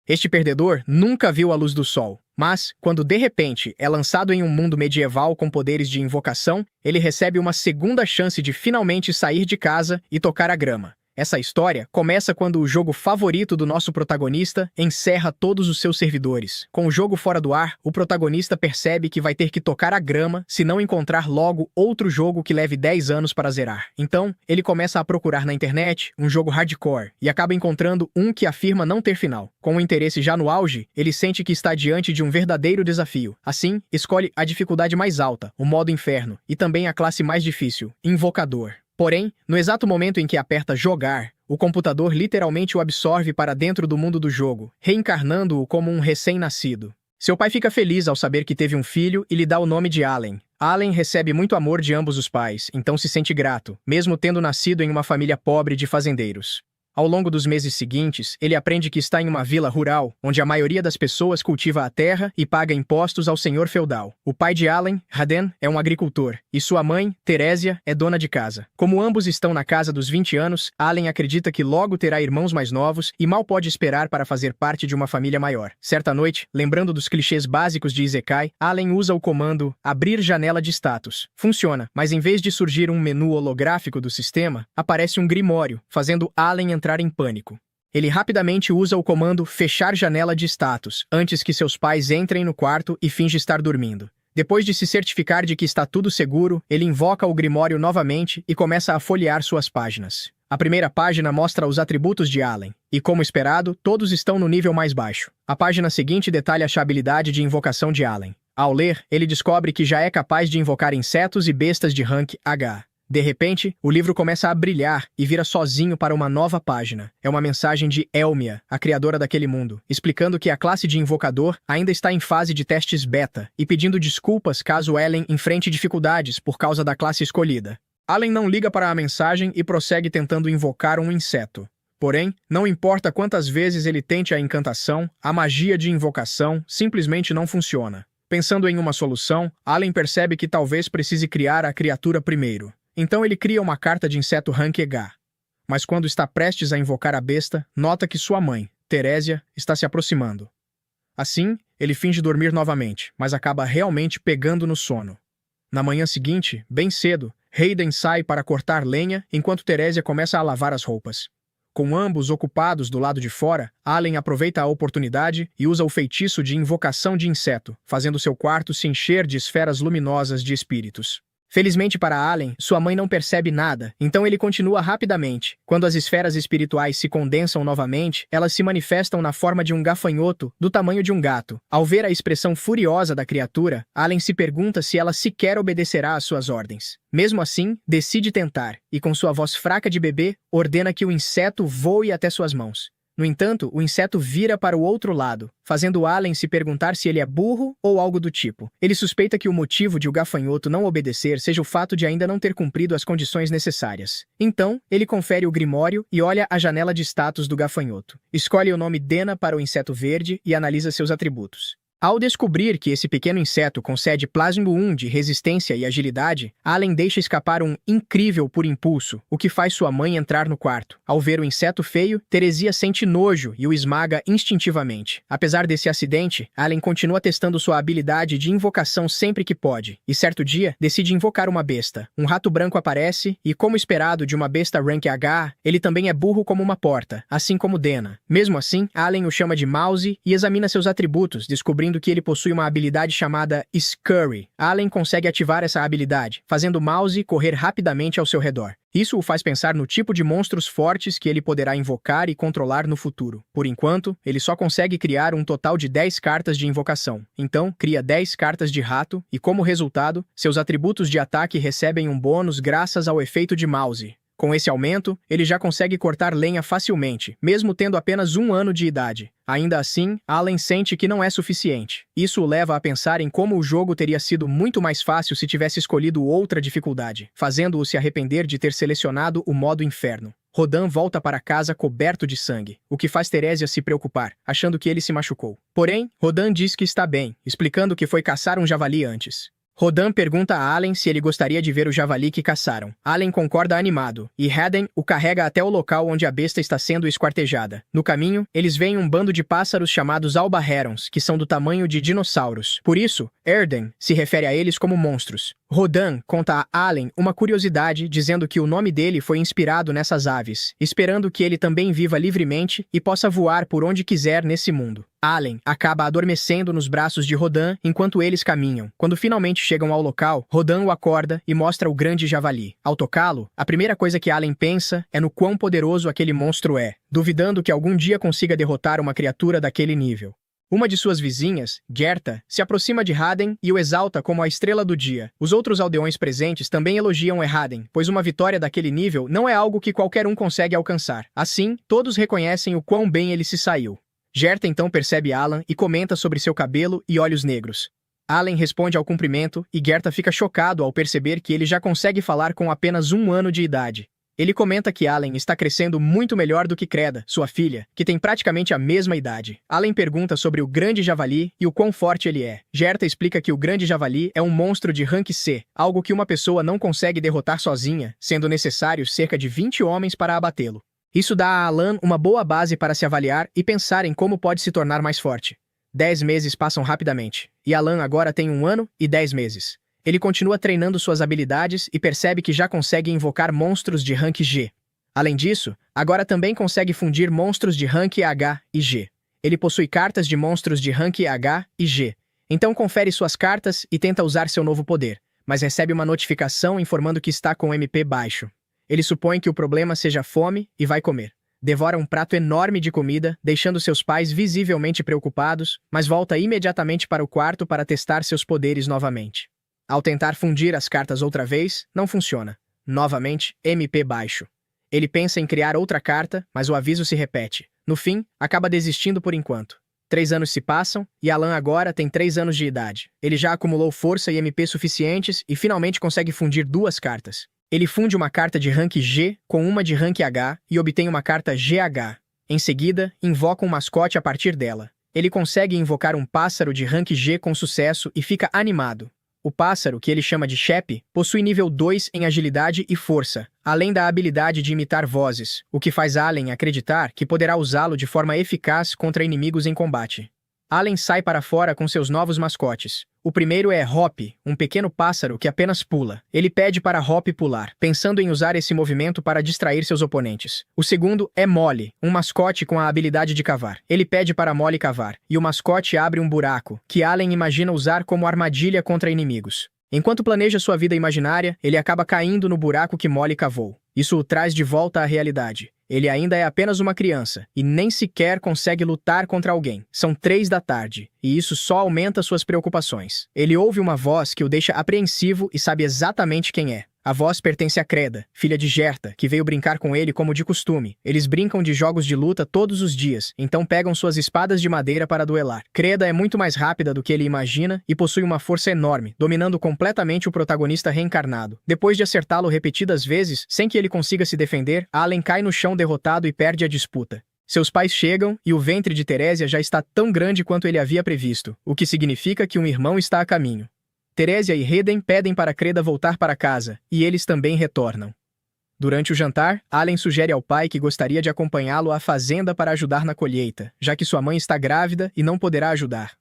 Este perdedor nunca viu a luz do sol, mas, quando de repente é lançado em um mundo medieval com poderes de invocação, ele recebe uma segunda chance de finalmente sair de casa e tocar a grama. Essa história começa quando o jogo favorito do nosso protagonista encerra todos os seus servidores. Com o jogo fora do ar, o protagonista percebe que vai ter que tocar a grama se não encontrar logo outro jogo que leve 10 anos para zerar. Então, ele começa a procurar na internet um jogo hardcore e acaba encontrando um que afirma não ter final. Com o interesse já no auge, ele sente que está diante de um verdadeiro desafio. Assim, escolhe a dificuldade mais alta, o modo inferno, e também a classe mais difícil, invocador. Porém, no exato momento em que aperta jogar, o computador literalmente o absorve para dentro do mundo do jogo, reencarnando-o como um recém-nascido. Seu pai fica feliz ao saber que teve um filho e lhe dá o nome de Allen. Allen recebe muito amor de ambos os pais, então se sente grato, mesmo tendo nascido em uma família pobre de fazendeiros. Ao longo dos meses seguintes, ele aprende que está em uma vila rural, onde a maioria das pessoas cultiva a terra e paga impostos ao senhor feudal. O pai de Allen, Raden, é um agricultor, e sua mãe, Terésia, é dona de casa. Como ambos estão na casa dos 20 anos, Allen acredita que logo terá irmãos mais novos e mal pode esperar para fazer parte de uma família maior. Certa noite, lembrando dos clichês básicos de Isekai, Allen usa o comando abrir janela de status. Funciona, mas em vez de surgir um menu holográfico do sistema, aparece um grimório, fazendo Allen entrar em pânico. Ele rapidamente usa o comando fechar janela de status, antes que seus pais entrem no quarto e finge estar dormindo. Depois de se certificar de que está tudo seguro, ele invoca o Grimório novamente e começa a folhear suas páginas. A primeira página mostra os atributos de Allen, e como esperado, todos estão no nível mais baixo. A página seguinte detalha a habilidade de invocação de Allen. Ao ler, ele descobre que já é capaz de invocar insetos e bestas de rank H. De repente, o livro começa a brilhar e vira sozinho para uma nova página. É uma mensagem de Elmia, a criadora daquele mundo, explicando que a classe de invocador ainda está em fase de testes beta e pedindo desculpas caso Ellen enfrente dificuldades por causa da classe escolhida. Allen não liga para a mensagem e prossegue tentando invocar um inseto. Porém, não importa quantas vezes ele tente a encantação, a magia de invocação simplesmente não funciona. Pensando em uma solução, Allen percebe que talvez precise criar a criatura primeiro. Então ele cria uma carta de inseto rank H. Mas quando está prestes a invocar a besta, nota que sua mãe, Terésia, está se aproximando. Assim, ele finge dormir novamente, mas acaba realmente pegando no sono. Na manhã seguinte, bem cedo, Hayden sai para cortar lenha enquanto Terésia começa a lavar as roupas. Com ambos ocupados do lado de fora, Allen aproveita a oportunidade e usa o feitiço de invocação de inseto, fazendo seu quarto se encher de esferas luminosas de espíritos. Felizmente para Allen, sua mãe não percebe nada, então ele continua rapidamente. Quando as esferas espirituais se condensam novamente, elas se manifestam na forma de um gafanhoto do tamanho de um gato. Ao ver a expressão furiosa da criatura, Allen se pergunta se ela sequer obedecerá às suas ordens. Mesmo assim, decide tentar, e com sua voz fraca de bebê, ordena que o inseto voe até suas mãos. No entanto, o inseto vira para o outro lado, fazendo Allen se perguntar se ele é burro ou algo do tipo. Ele suspeita que o motivo de o gafanhoto não obedecer seja o fato de ainda não ter cumprido as condições necessárias. Então, ele confere o grimório e olha a janela de status do gafanhoto. Escolhe o nome Dena para o inseto verde e analisa seus atributos. Ao descobrir que esse pequeno inseto concede Plasmo 1 de resistência e agilidade, Allen deixa escapar um incrível por impulso, o que faz sua mãe entrar no quarto. Ao ver o inseto feio, Teresia sente nojo e o esmaga instintivamente. Apesar desse acidente, Allen continua testando sua habilidade de invocação sempre que pode, e certo dia, decide invocar uma besta. Um rato branco aparece, e como esperado de uma besta rank H, ele também é burro como uma porta, assim como Dena. Mesmo assim, Allen o chama de Mouse e examina seus atributos, descobrindo que ele possui uma habilidade chamada Scurry. Allen consegue ativar essa habilidade, fazendo Mouse correr rapidamente ao seu redor. Isso o faz pensar no tipo de monstros fortes que ele poderá invocar e controlar no futuro. Por enquanto, ele só consegue criar um total de 10 cartas de invocação. Então, cria 10 cartas de rato e, como resultado, seus atributos de ataque recebem um bônus graças ao efeito de Mouse. Com esse aumento, ele já consegue cortar lenha facilmente, mesmo tendo apenas 1 ano de idade. Ainda assim, Allen sente que não é suficiente. Isso o leva a pensar em como o jogo teria sido muito mais fácil se tivesse escolhido outra dificuldade, fazendo-o se arrepender de ter selecionado o modo inferno. Rodan volta para casa coberto de sangue, o que faz Terésia se preocupar, achando que ele se machucou. Porém, Rodan diz que está bem, explicando que foi caçar um javali antes. Rodan pergunta a Allen se ele gostaria de ver o javali que caçaram. Allen concorda animado, e Haden o carrega até o local onde a besta está sendo esquartejada. No caminho, eles veem um bando de pássaros chamados alba herons, que são do tamanho de dinossauros. Por isso, Erden se refere a eles como monstros. Rodan conta a Allen uma curiosidade, dizendo que o nome dele foi inspirado nessas aves, esperando que ele também viva livremente e possa voar por onde quiser nesse mundo. Allen acaba adormecendo nos braços de Rodan enquanto eles caminham. Quando finalmente chegam ao local, Rodan o acorda e mostra o grande javali. Ao tocá-lo, a primeira coisa que Allen pensa é no quão poderoso aquele monstro é, duvidando que algum dia consiga derrotar uma criatura daquele nível. Uma de suas vizinhas, Gerta, se aproxima de Haden e o exalta como a estrela do dia. Os outros aldeões presentes também elogiam Haden, pois uma vitória daquele nível não é algo que qualquer um consegue alcançar. Assim, todos reconhecem o quão bem ele se saiu. Gerta então percebe Alan e comenta sobre seu cabelo e olhos negros. Allen responde ao cumprimento e Gerta fica chocado ao perceber que ele já consegue falar com apenas 1 ano de idade. Ele comenta que Allen está crescendo muito melhor do que Creda, sua filha, que tem praticamente a mesma idade. Allen pergunta sobre o grande javali e o quão forte ele é. Gerta explica que o grande javali é um monstro de rank C, algo que uma pessoa não consegue derrotar sozinha, sendo necessários cerca de 20 homens para abatê-lo. Isso dá a Alan uma boa base para se avaliar e pensar em como pode se tornar mais forte. 10 meses passam rapidamente, e Alan agora tem 1 ano e 10 meses. Ele continua treinando suas habilidades e percebe que já consegue invocar monstros de rank G. Além disso, agora também consegue fundir monstros de rank H e G. Ele possui cartas de monstros de rank H e G. Então confere suas cartas e tenta usar seu novo poder, mas recebe uma notificação informando que está com MP baixo. Ele supõe que o problema seja fome e vai comer. Devora um prato enorme de comida, deixando seus pais visivelmente preocupados, mas volta imediatamente para o quarto para testar seus poderes novamente. Ao tentar fundir as cartas outra vez, não funciona. Novamente, MP baixo. Ele pensa em criar outra carta, mas o aviso se repete. No fim, acaba desistindo por enquanto. 3 anos se passam, e Alan agora tem 3 anos de idade. Ele já acumulou força e MP suficientes e finalmente consegue fundir 2 cartas. Ele funde uma carta de rank G com uma de rank H e obtém uma carta GH. Em seguida, invoca um mascote a partir dela. Ele consegue invocar um pássaro de rank G com sucesso e fica animado. O pássaro, que ele chama de Shep, possui nível 2 em agilidade e força, além da habilidade de imitar vozes, o que faz Allen acreditar que poderá usá-lo de forma eficaz contra inimigos em combate. Allen sai para fora com seus novos mascotes. O primeiro é Hop, um pequeno pássaro que apenas pula. Ele pede para Hop pular, pensando em usar esse movimento para distrair seus oponentes. O segundo é Molly, um mascote com a habilidade de cavar. Ele pede para Molly cavar, e o mascote abre um buraco, que Allen imagina usar como armadilha contra inimigos. Enquanto planeja sua vida imaginária, ele acaba caindo no buraco que Molly cavou. Isso o traz de volta à realidade. Ele ainda é apenas uma criança, e nem sequer consegue lutar contra alguém. São 3 da tarde, e isso só aumenta suas preocupações. Ele ouve uma voz que o deixa apreensivo e sabe exatamente quem é. A voz pertence a Creda, filha de Gerta, que veio brincar com ele como de costume. Eles brincam de jogos de luta todos os dias, então pegam suas espadas de madeira para duelar. Creda é muito mais rápida do que ele imagina e possui uma força enorme, dominando completamente o protagonista reencarnado. Depois de acertá-lo repetidas vezes, sem que ele consiga se defender, Allen cai no chão derrotado e perde a disputa. Seus pais chegam e o ventre de Teresia já está tão grande quanto ele havia previsto, o que significa que um irmão está a caminho. Teresia e Heden pedem para Creda voltar para casa, e eles também retornam. Durante o jantar, Allen sugere ao pai que gostaria de acompanhá-lo à fazenda para ajudar na colheita, já que sua mãe está grávida e não poderá ajudar.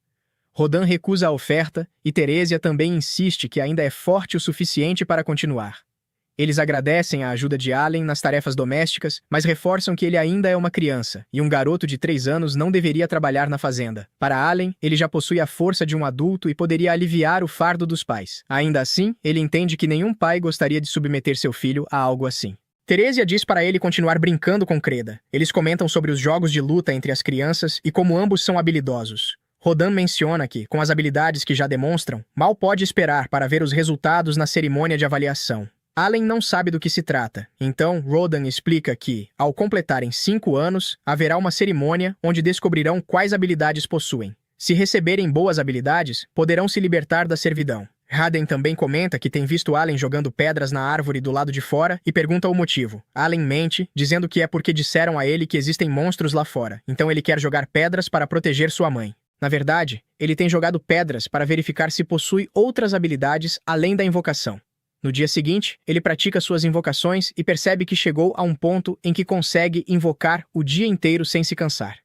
Rodan recusa a oferta, e Teresia também insiste que ainda é forte o suficiente para continuar. Eles agradecem a ajuda de Allen nas tarefas domésticas, mas reforçam que ele ainda é uma criança, e um garoto de 3 anos não deveria trabalhar na fazenda. Para Allen, ele já possui a força de um adulto e poderia aliviar o fardo dos pais. Ainda assim, ele entende que nenhum pai gostaria de submeter seu filho a algo assim. Teresia diz para ele continuar brincando com Creda. Eles comentam sobre os jogos de luta entre as crianças e como ambos são habilidosos. Rodan menciona que, com as habilidades que já demonstram, mal pode esperar para ver os resultados na cerimônia de avaliação. Allen não sabe do que se trata, então Rodan explica que, ao completarem 5 anos, haverá uma cerimônia onde descobrirão quais habilidades possuem. Se receberem boas habilidades, poderão se libertar da servidão. Haden também comenta que tem visto Allen jogando pedras na árvore do lado de fora e pergunta o motivo. Allen mente, dizendo que é porque disseram a ele que existem monstros lá fora, então ele quer jogar pedras para proteger sua mãe. Na verdade, ele tem jogado pedras para verificar se possui outras habilidades além da invocação. No dia seguinte, ele pratica suas invocações e percebe que chegou a um ponto em que consegue invocar o dia inteiro sem se cansar.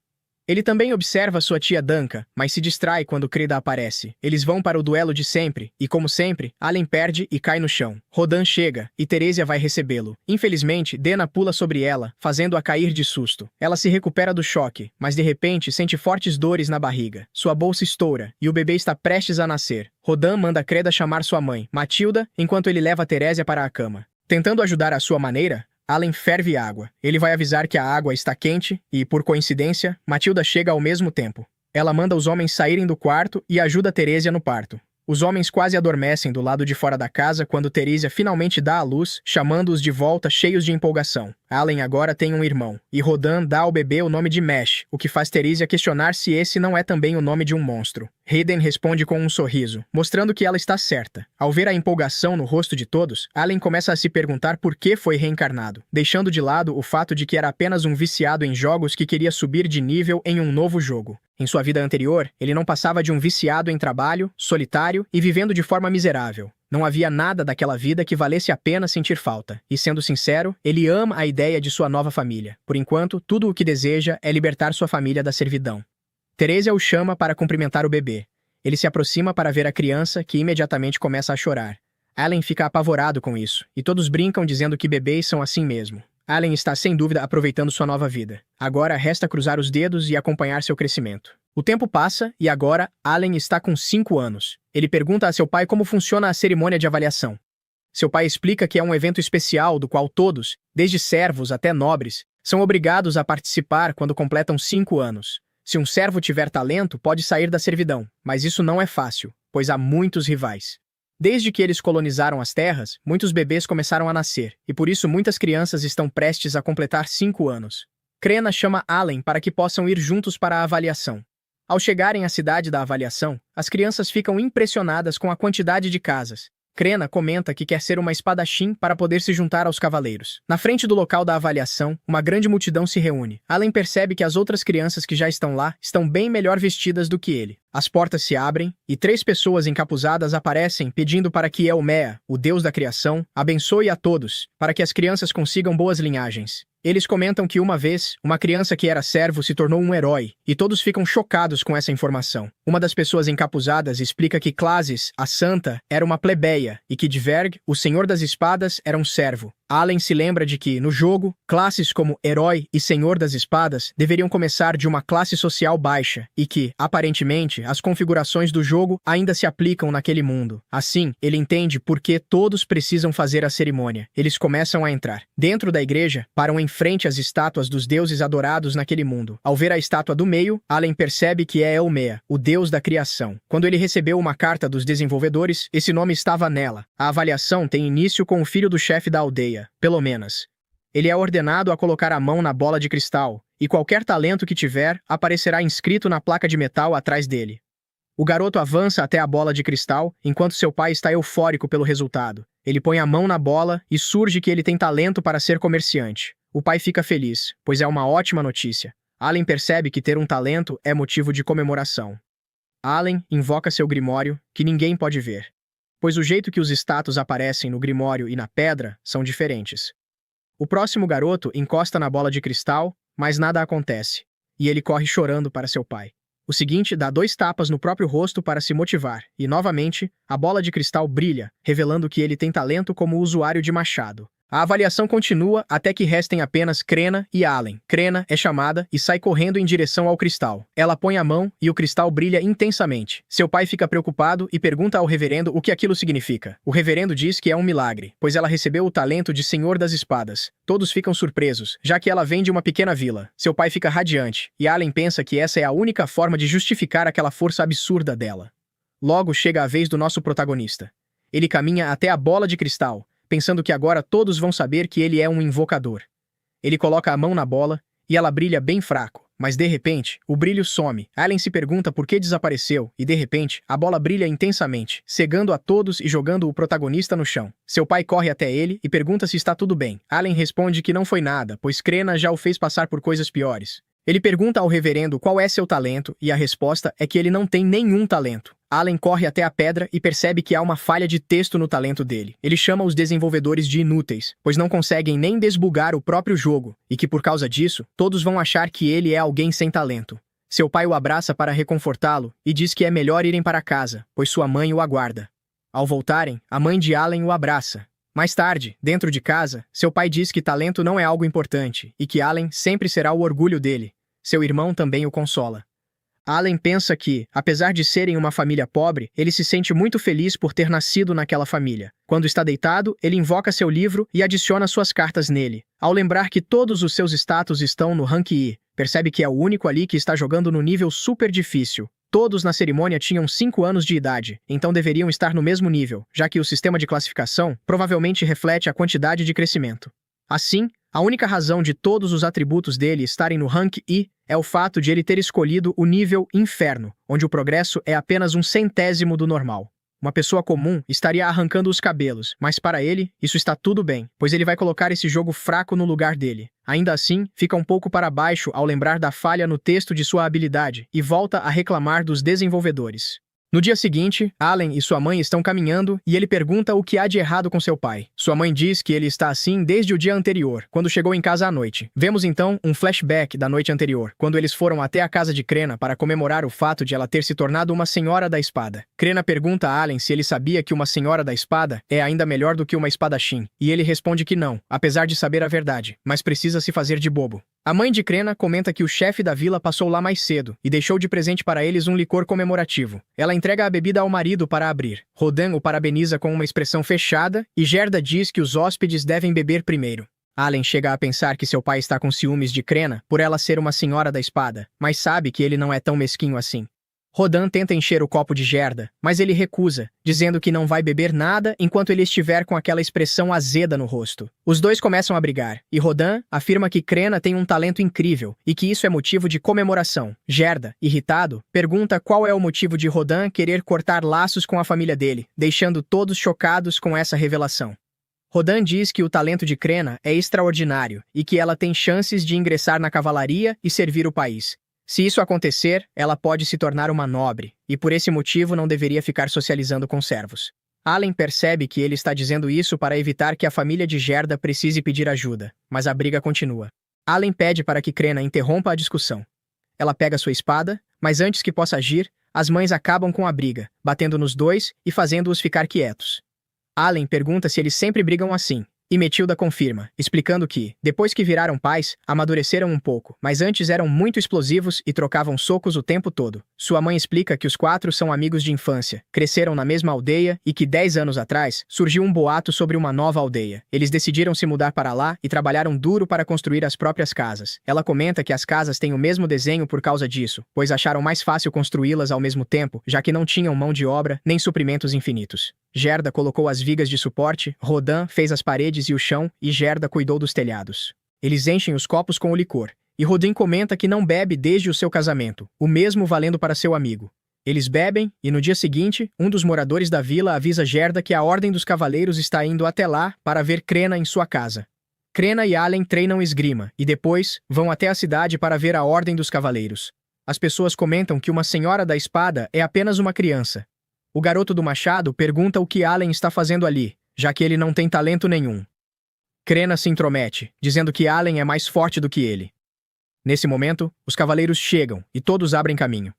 Ele também observa sua tia Danka, mas se distrai quando Krida aparece. Eles vão para o duelo de sempre, e como sempre, Allen perde e cai no chão. Rodan chega, e Teresia vai recebê-lo. Infelizmente, Dena pula sobre ela, fazendo-a cair de susto. Ela se recupera do choque, mas de repente sente fortes dores na barriga. Sua bolsa estoura, e o bebê está prestes a nascer. Rodan manda Kreda chamar sua mãe, Matilda, enquanto ele leva Teresia para a cama. Tentando ajudar à sua maneira, Allen ferve água. Ele vai avisar que a água está quente e, por coincidência, Matilda chega ao mesmo tempo. Ela manda os homens saírem do quarto e ajuda Teresia no parto. Os homens quase adormecem do lado de fora da casa quando Teresia finalmente dá à luz, chamando-os de volta cheios de empolgação. Allen agora tem um irmão, e Rodan dá ao bebê o nome de Mesh, o que faz Teresia questionar se esse não é também o nome de um monstro. Hayden responde com um sorriso, mostrando que ela está certa. Ao ver a empolgação no rosto de todos, Allen começa a se perguntar por que foi reencarnado, deixando de lado o fato de que era apenas um viciado em jogos que queria subir de nível em um novo jogo. Em sua vida anterior, ele não passava de um viciado em trabalho, solitário e vivendo de forma miserável. Não havia nada daquela vida que valesse a pena sentir falta. E sendo sincero, ele ama a ideia de sua nova família. Por enquanto, tudo o que deseja é libertar sua família da servidão. Teresia o chama para cumprimentar o bebê. Ele se aproxima para ver a criança, que imediatamente começa a chorar. Allen fica apavorado com isso, e todos brincam dizendo que bebês são assim mesmo. Allen está sem dúvida aproveitando sua nova vida. Agora resta cruzar os dedos e acompanhar seu crescimento. O tempo passa e agora Allen está com 5 anos. Ele pergunta a seu pai como funciona a cerimônia de avaliação. Seu pai explica que é um evento especial do qual todos, desde servos até nobres, são obrigados a participar quando completam 5 anos. Se um servo tiver talento, pode sair da servidão, mas isso não é fácil, pois há muitos rivais. Desde que eles colonizaram as terras, muitos bebês começaram a nascer, e por isso muitas crianças estão prestes a completar 5 anos. Krena chama Allen para que possam ir juntos para a avaliação. Ao chegarem à cidade da avaliação, as crianças ficam impressionadas com a quantidade de casas. Krena comenta que quer ser uma espadachim para poder se juntar aos cavaleiros. Na frente do local da avaliação, uma grande multidão se reúne. Allen percebe que as outras crianças que já estão lá estão bem melhor vestidas do que ele. As portas se abrem, e 3 pessoas encapuzadas aparecem pedindo para que Elmea, o deus da criação, abençoe a todos, para que as crianças consigam boas linhagens. Eles comentam que uma vez, uma criança que era servo se tornou um herói, e todos ficam chocados com essa informação. Uma das pessoas encapuzadas explica que Clasis, a santa, era uma plebeia, e que Dverg, o senhor das espadas, era um servo. Allen se lembra de que, no jogo, classes como Herói e Senhor das Espadas deveriam começar de uma classe social baixa e que, aparentemente, as configurações do jogo ainda se aplicam naquele mundo. Assim, ele entende por que todos precisam fazer a cerimônia. Eles começam a entrar. Dentro da igreja, param em frente às estátuas dos deuses adorados naquele mundo. Ao ver a estátua do meio, Allen percebe que é Elmea, o deus da criação. Quando ele recebeu uma carta dos desenvolvedores, esse nome estava nela. A avaliação tem início com o filho do chefe da aldeia. Pelo menos. Ele é ordenado a colocar a mão na bola de cristal, e qualquer talento que tiver aparecerá inscrito na placa de metal atrás dele. O garoto avança até a bola de cristal, enquanto seu pai está eufórico pelo resultado. Ele põe a mão na bola e surge que ele tem talento para ser comerciante. O pai fica feliz, pois é uma ótima notícia. Allen percebe que ter um talento é motivo de comemoração. Allen invoca seu grimório, que ninguém pode ver, pois o jeito que os status aparecem no grimório e na pedra são diferentes. O próximo garoto encosta na bola de cristal, mas nada acontece, e ele corre chorando para seu pai. O seguinte dá 2 tapas no próprio rosto para se motivar, e novamente, a bola de cristal brilha, revelando que ele tem talento como usuário de machado. A avaliação continua até que restem apenas Krena e Allen. Krena é chamada e sai correndo em direção ao cristal. Ela põe a mão e o cristal brilha intensamente. Seu pai fica preocupado e pergunta ao reverendo o que aquilo significa. O reverendo diz que é um milagre, pois ela recebeu o talento de Senhor das Espadas. Todos ficam surpresos, já que ela vem de uma pequena vila. Seu pai fica radiante, e Allen pensa que essa é a única forma de justificar aquela força absurda dela. Logo chega a vez do nosso protagonista. Ele caminha até a bola de cristal, pensando que agora todos vão saber que ele é um invocador. Ele coloca a mão na bola, e ela brilha bem fraco, mas de repente, o brilho some. Allen se pergunta por que desapareceu, e de repente, a bola brilha intensamente, cegando a todos e jogando o protagonista no chão. Seu pai corre até ele e pergunta se está tudo bem. Allen responde que não foi nada, pois Krena já o fez passar por coisas piores. Ele pergunta ao reverendo qual é seu talento e a resposta é que ele não tem nenhum talento. Alan corre até a pedra e percebe que há uma falha de texto no talento dele. Ele chama os desenvolvedores de inúteis, pois não conseguem nem desbugar o próprio jogo, e que por causa disso, todos vão achar que ele é alguém sem talento. Seu pai o abraça para reconfortá-lo e diz que é melhor irem para casa, pois sua mãe o aguarda. Ao voltarem, a mãe de Alan o abraça. Mais tarde, dentro de casa, seu pai diz que talento não é algo importante e que Alan sempre será o orgulho dele. Seu irmão também o consola. Alan pensa que, apesar de serem uma família pobre, ele se sente muito feliz por ter nascido naquela família. Quando está deitado, ele invoca seu livro e adiciona suas cartas nele. Ao lembrar que todos os seus status estão no rank I, percebe que é o único ali que está jogando no nível super difícil. Todos na cerimônia tinham 5 anos de idade, então deveriam estar no mesmo nível, já que o sistema de classificação provavelmente reflete a quantidade de crescimento. Assim, a única razão de todos os atributos dele estarem no rank I é o fato de ele ter escolhido o nível Inferno, onde o progresso é apenas 1/100º do normal. Uma pessoa comum estaria arrancando os cabelos, mas para ele, isso está tudo bem, pois ele vai colocar esse jogo fraco no lugar dele. Ainda assim, fica um pouco para baixo ao lembrar da falha no texto de sua habilidade e volta a reclamar dos desenvolvedores. No dia seguinte, Alan e sua mãe estão caminhando e ele pergunta o que há de errado com seu pai. Sua mãe diz que ele está assim desde o dia anterior, quando chegou em casa à noite. Vemos então um flashback da noite anterior, quando eles foram até a casa de Krena para comemorar o fato de ela ter se tornado uma Senhora da Espada. Krena pergunta a Alan se ele sabia que uma Senhora da Espada é ainda melhor do que uma espadachim, e ele responde que não, apesar de saber a verdade, mas precisa se fazer de bobo. A mãe de Krena comenta que o chefe da vila passou lá mais cedo e deixou de presente para eles um licor comemorativo. Ela entrega a bebida ao marido para abrir. Rodan o parabeniza com uma expressão fechada e Gerda diz que os hóspedes devem beber primeiro. Alan chega a pensar que seu pai está com ciúmes de Krena por ela ser uma Senhora da Espada, mas sabe que ele não é tão mesquinho assim. Rodan tenta encher o copo de Gerda, mas ele recusa, dizendo que não vai beber nada enquanto ele estiver com aquela expressão azeda no rosto. Os dois começam a brigar, e Rodan afirma que Krena tem um talento incrível e que isso é motivo de comemoração. Gerda, irritado, pergunta qual é o motivo de Rodan querer cortar laços com a família dele, deixando todos chocados com essa revelação. Rodan diz que o talento de Krena é extraordinário e que ela tem chances de ingressar na cavalaria e servir o país. Se isso acontecer, ela pode se tornar uma nobre, e por esse motivo não deveria ficar socializando com servos. Alan percebe que ele está dizendo isso para evitar que a família de Gerda precise pedir ajuda, mas a briga continua. Alan pede para que Krena interrompa a discussão. Ela pega sua espada, mas antes que possa agir, as mães acabam com a briga, batendo nos dois e fazendo-os ficar quietos. Alan pergunta se eles sempre brigam assim. E Metilda confirma, explicando que, depois que viraram pais, amadureceram um pouco, mas antes eram muito explosivos e trocavam socos o tempo todo. Sua mãe explica que os 4 são amigos de infância, cresceram na mesma aldeia e que 10 anos atrás surgiu um boato sobre uma nova aldeia. Eles decidiram se mudar para lá e trabalharam duro para construir as próprias casas. Ela comenta que as casas têm o mesmo desenho por causa disso, pois acharam mais fácil construí-las ao mesmo tempo, já que não tinham mão de obra nem suprimentos infinitos. Gerda colocou as vigas de suporte, Rodan fez as paredes e o chão e Gerda cuidou dos telhados. Eles enchem os copos com o licor, e Rodan comenta que não bebe desde o seu casamento, o mesmo valendo para seu amigo. Eles bebem, e no dia seguinte, um dos moradores da vila avisa Gerda que a Ordem dos Cavaleiros está indo até lá para ver Krena em sua casa. Krena e Alan treinam esgrima, e depois vão até a cidade para ver a Ordem dos Cavaleiros. As pessoas comentam que uma Senhora da Espada é apenas uma criança. O garoto do machado pergunta o que Alan está fazendo ali, já que ele não tem talento nenhum. Krena se intromete, dizendo que Alan é mais forte do que ele. Nesse momento, os cavaleiros chegam e todos abrem caminho.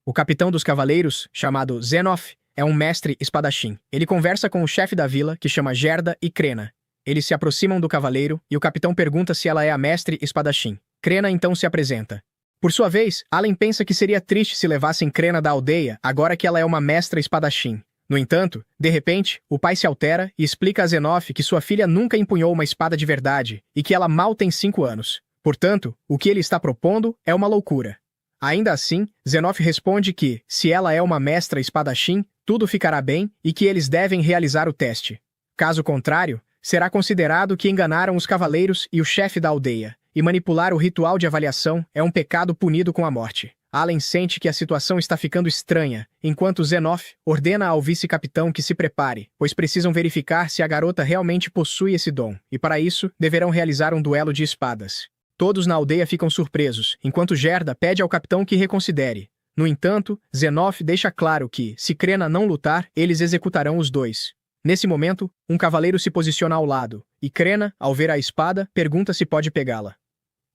O capitão dos cavaleiros, chamado Zenoff, é um mestre espadachim. Ele conversa com o chefe da vila, que chama Gerda e Krena. Eles se aproximam do cavaleiro e o capitão pergunta se ela é a mestre espadachim. Krena então se apresenta. Por sua vez, Alan pensa que seria triste se levassem Krena da aldeia agora que ela é uma mestra espadachim. No entanto, de repente, o pai se altera e explica a Zenoff que sua filha nunca empunhou uma espada de verdade e que ela mal tem 5 anos. Portanto, o que ele está propondo é uma loucura. Ainda assim, Zenoff responde que, se ela é uma mestra espadachim, tudo ficará bem e que eles devem realizar o teste. Caso contrário, será considerado que enganaram os cavaleiros e o chefe da aldeia. E manipular o ritual de avaliação é um pecado punido com a morte. Alan sente que a situação está ficando estranha, enquanto Zenoff ordena ao vice-capitão que se prepare, pois precisam verificar se a garota realmente possui esse dom, e para isso, deverão realizar um duelo de espadas. Todos na aldeia ficam surpresos, enquanto Gerda pede ao capitão que reconsidere. No entanto, Zenoff deixa claro que, se Crena não lutar, eles executarão os dois. Nesse momento, um cavaleiro se posiciona ao lado, e Crena, ao ver a espada, pergunta se pode pegá-la.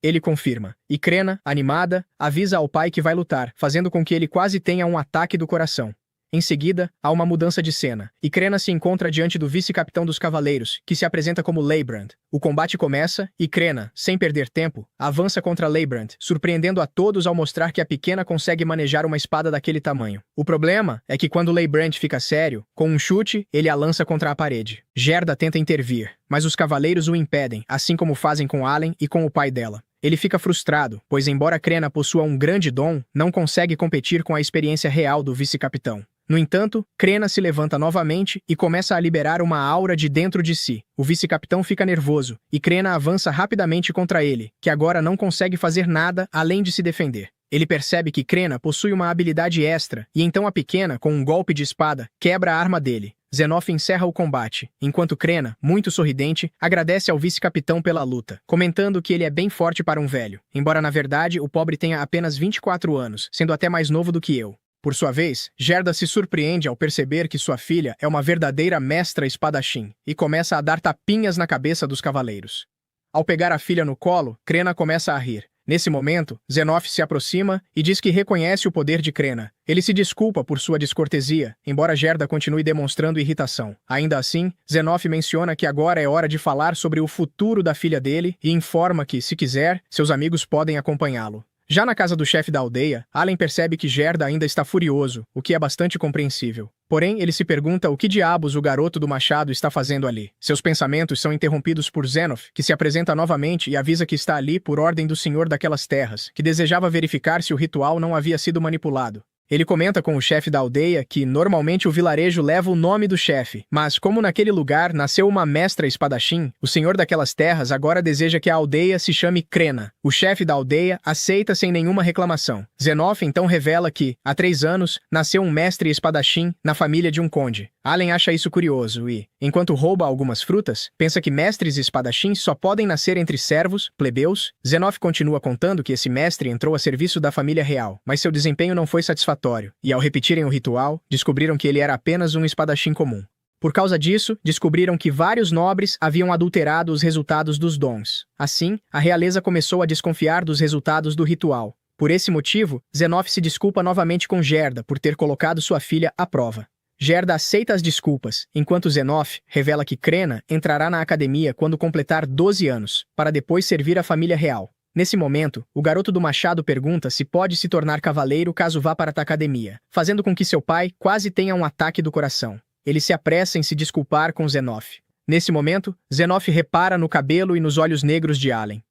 Ele confirma, e Crena, animada, avisa ao pai que vai lutar, fazendo com que ele quase tenha um ataque do coração. Em seguida, há uma mudança de cena, e Crena se encontra diante do vice-capitão dos cavaleiros, que se apresenta como Leibrand. O combate começa, e Crena, sem perder tempo, avança contra Leibrand, surpreendendo a todos ao mostrar que a pequena consegue manejar uma espada daquele tamanho. O problema é que quando Leibrand fica sério, com um chute, ele a lança contra a parede. Gerda tenta intervir, mas os cavaleiros o impedem, assim como fazem com Allen e com o pai dela. Ele fica frustrado, pois embora Crena possua um grande dom, não consegue competir com a experiência real do vice-capitão. No entanto, Crena se levanta novamente e começa a liberar uma aura de dentro de si. O vice-capitão fica nervoso, e Crena avança rapidamente contra ele, que agora não consegue fazer nada além de se defender. Ele percebe que Crena possui uma habilidade extra, e então a pequena, com um golpe de espada, quebra a arma dele. Zenoff encerra o combate, enquanto Crena, muito sorridente, agradece ao vice-capitão pela luta, comentando que ele é bem forte para um velho, embora na verdade o pobre tenha apenas 24 anos, sendo até mais novo do que eu. Por sua vez, Gerda se surpreende ao perceber que sua filha é uma verdadeira mestra espadachim, e começa a dar tapinhas na cabeça dos cavaleiros. Ao pegar a filha no colo, Crena começa a rir. Nesse momento, Zenoff se aproxima e diz que reconhece o poder de Crena. Ele se desculpa por sua descortesia, embora Gerda continue demonstrando irritação. Ainda assim, Zenoff menciona que agora é hora de falar sobre o futuro da filha dele e informa que, se quiser, seus amigos podem acompanhá-lo. Já na casa do chefe da aldeia, Allen percebe que Gerda ainda está furioso, o que é bastante compreensível. Porém, ele se pergunta o que diabos o garoto do machado está fazendo ali. Seus pensamentos são interrompidos por Zenoff, que se apresenta novamente e avisa que está ali por ordem do senhor daquelas terras, que desejava verificar se o ritual não havia sido manipulado. Ele comenta com o chefe da aldeia que, normalmente, o vilarejo leva o nome do chefe, mas como naquele lugar nasceu uma mestra espadachim, o senhor daquelas terras agora deseja que a aldeia se chame Crena. O chefe da aldeia aceita sem nenhuma reclamação. Zenoff então revela que, há 3 anos, nasceu um mestre espadachim na família de um conde. Allen acha isso curioso e, enquanto rouba algumas frutas, pensa que mestres espadachins só podem nascer entre servos, plebeus. Zenoff continua contando que esse mestre entrou a serviço da família real, mas seu desempenho não foi satisfatório, e ao repetirem o ritual, descobriram que ele era apenas um espadachim comum. Por causa disso, descobriram que vários nobres haviam adulterado os resultados dos dons. Assim, a realeza começou a desconfiar dos resultados do ritual. Por esse motivo, Zenoff se desculpa novamente com Gerda por ter colocado sua filha à prova. Gerda aceita as desculpas, enquanto Zenoff revela que Crena entrará na academia quando completar 12 anos, para depois servir a família real. Nesse momento, o garoto do machado pergunta se pode se tornar cavaleiro caso vá para a academia, fazendo com que seu pai quase tenha um ataque do coração. Ele se apressa em se desculpar com Zenoff. Nesse momento, Zenoff repara no cabelo e nos olhos negros de Allen.